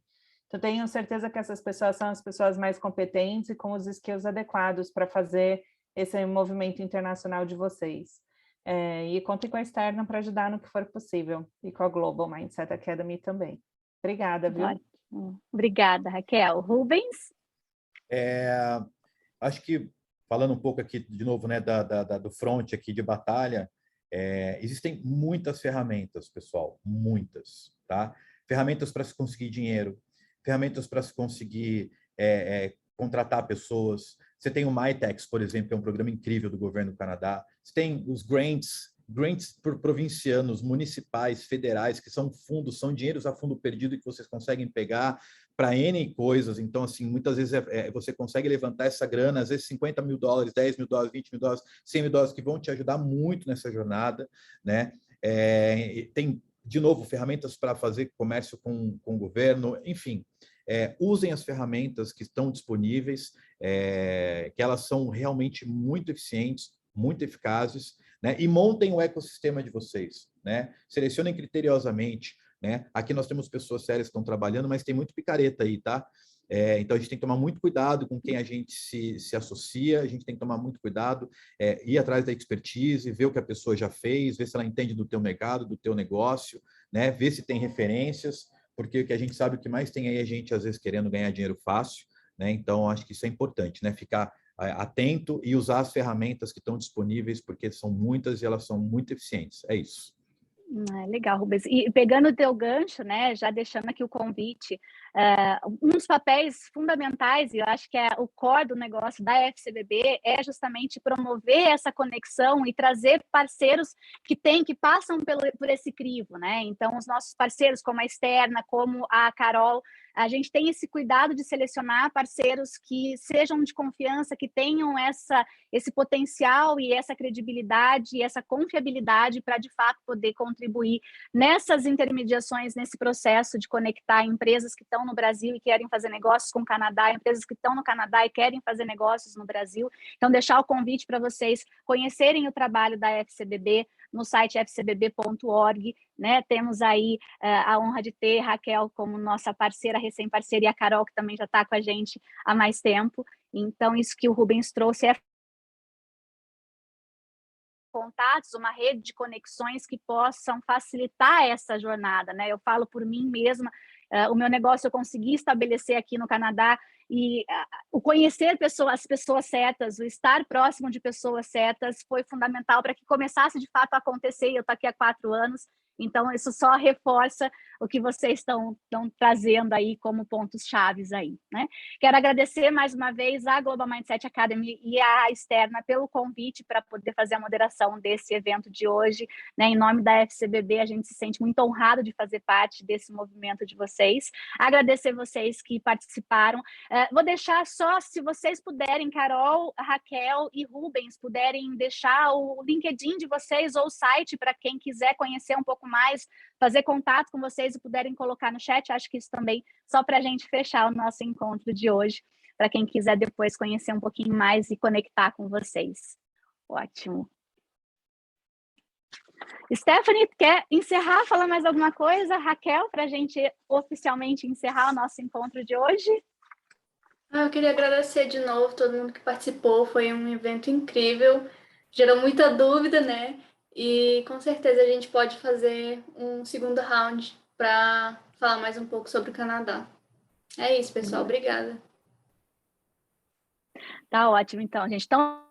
Então, tenho certeza que essas pessoas são as pessoas mais competentes e com os skills adequados para fazer esse movimento internacional de vocês. E contem com a Externa para ajudar no que for possível e com a Global Mindset Academy também. Obrigada, viu? Ótimo. Obrigada, Raquel. Rubens? Acho que, falando um pouco aqui, de novo, né, do front aqui de batalha, existem muitas ferramentas, pessoal, muitas, tá? Ferramentas para se conseguir dinheiro, ferramentas para se conseguir contratar pessoas. Você tem o MyTex, por exemplo, que é um programa incrível do governo do Canadá. Você tem os grants provincianos, municipais, federais, que são fundos, são dinheiros a fundo perdido que vocês conseguem pegar para N coisas. Então, assim, muitas vezes você consegue levantar essa grana, às vezes $50 mil, $10 mil, $20 mil, $100 mil, que vão te ajudar muito nessa jornada, né? Tem, de novo, ferramentas para fazer comércio com o governo, enfim. Usem as ferramentas que estão disponíveis, que elas são realmente muito eficientes, muito eficazes, né? E montem o ecossistema de vocês, né? Selecionem criteriosamente, né? Aqui nós temos pessoas sérias que estão trabalhando, mas tem muito picareta aí, tá? Então a gente tem que tomar muito cuidado com quem a gente se associa, a gente tem que tomar muito cuidado, ir atrás da expertise, ver o que a pessoa já fez, ver se ela entende do teu mercado, do teu negócio, né? Ver se tem referências, porque o que a gente sabe, o que mais tem aí é a gente, às vezes, querendo ganhar dinheiro fácil, né? Então, acho que isso é importante, né? Ficar atento e usar as ferramentas que estão disponíveis, porque são muitas e elas são muito eficientes. É isso. Legal, Rubens. E pegando o teu gancho, né, já deixando aqui o convite, um dos papéis fundamentais, e eu acho que é o core do negócio da FCBB, é justamente promover essa conexão e trazer parceiros que passam por esse crivo, né? Então, os nossos parceiros, como a Externa, como a Carol, a gente tem esse cuidado de selecionar parceiros que sejam de confiança, que tenham esse potencial e essa credibilidade e essa confiabilidade para, de fato, poder contribuir nessas intermediações, nesse processo de conectar empresas que estão no Brasil e querem fazer negócios com o Canadá, empresas que estão no Canadá e querem fazer negócios no Brasil. Então, deixar o convite para vocês conhecerem o trabalho da FCBB no site fcbb.org, né? Temos aí a honra de ter Raquel como nossa parceira, recém-parceira, e a Carol, que também já está com a gente há mais tempo. Então, isso que o Rubens trouxe é contatos, uma rede de conexões que possam facilitar essa jornada, né? Eu falo por mim mesma, o meu negócio eu consegui estabelecer aqui no Canadá e o conhecer as pessoas certas, o estar próximo de pessoas certas foi fundamental para que começasse de fato a acontecer. Eu estou aqui há 4 anos, então isso só reforça o que vocês estão trazendo aí como pontos chaves aí, né? Quero agradecer mais uma vez à Global Mindset Academy e à Externa pelo convite para poder fazer a moderação desse evento de hoje, né? Em nome da FCBB, a gente se sente muito honrado de fazer parte desse movimento de vocês. Agradecer vocês que participaram. Vou deixar só, se vocês puderem, Carol, Raquel e Rubens, puderem deixar o LinkedIn de vocês ou o site para quem quiser conhecer um pouco mais, fazer contato com vocês e puderem colocar no chat. Acho que isso também, só para a gente fechar o nosso encontro de hoje, para quem quiser depois conhecer um pouquinho mais e conectar com vocês. Ótimo. Stephanie, quer encerrar, falar mais alguma coisa? Raquel, para a gente oficialmente encerrar o nosso encontro de hoje? Eu queria agradecer de novo todo mundo que participou, foi um evento incrível, gerou muita dúvida, né? E com certeza a gente pode fazer um segundo round para falar mais um pouco sobre o Canadá. É isso, pessoal. Obrigada. Tá ótimo, então, gente. Então,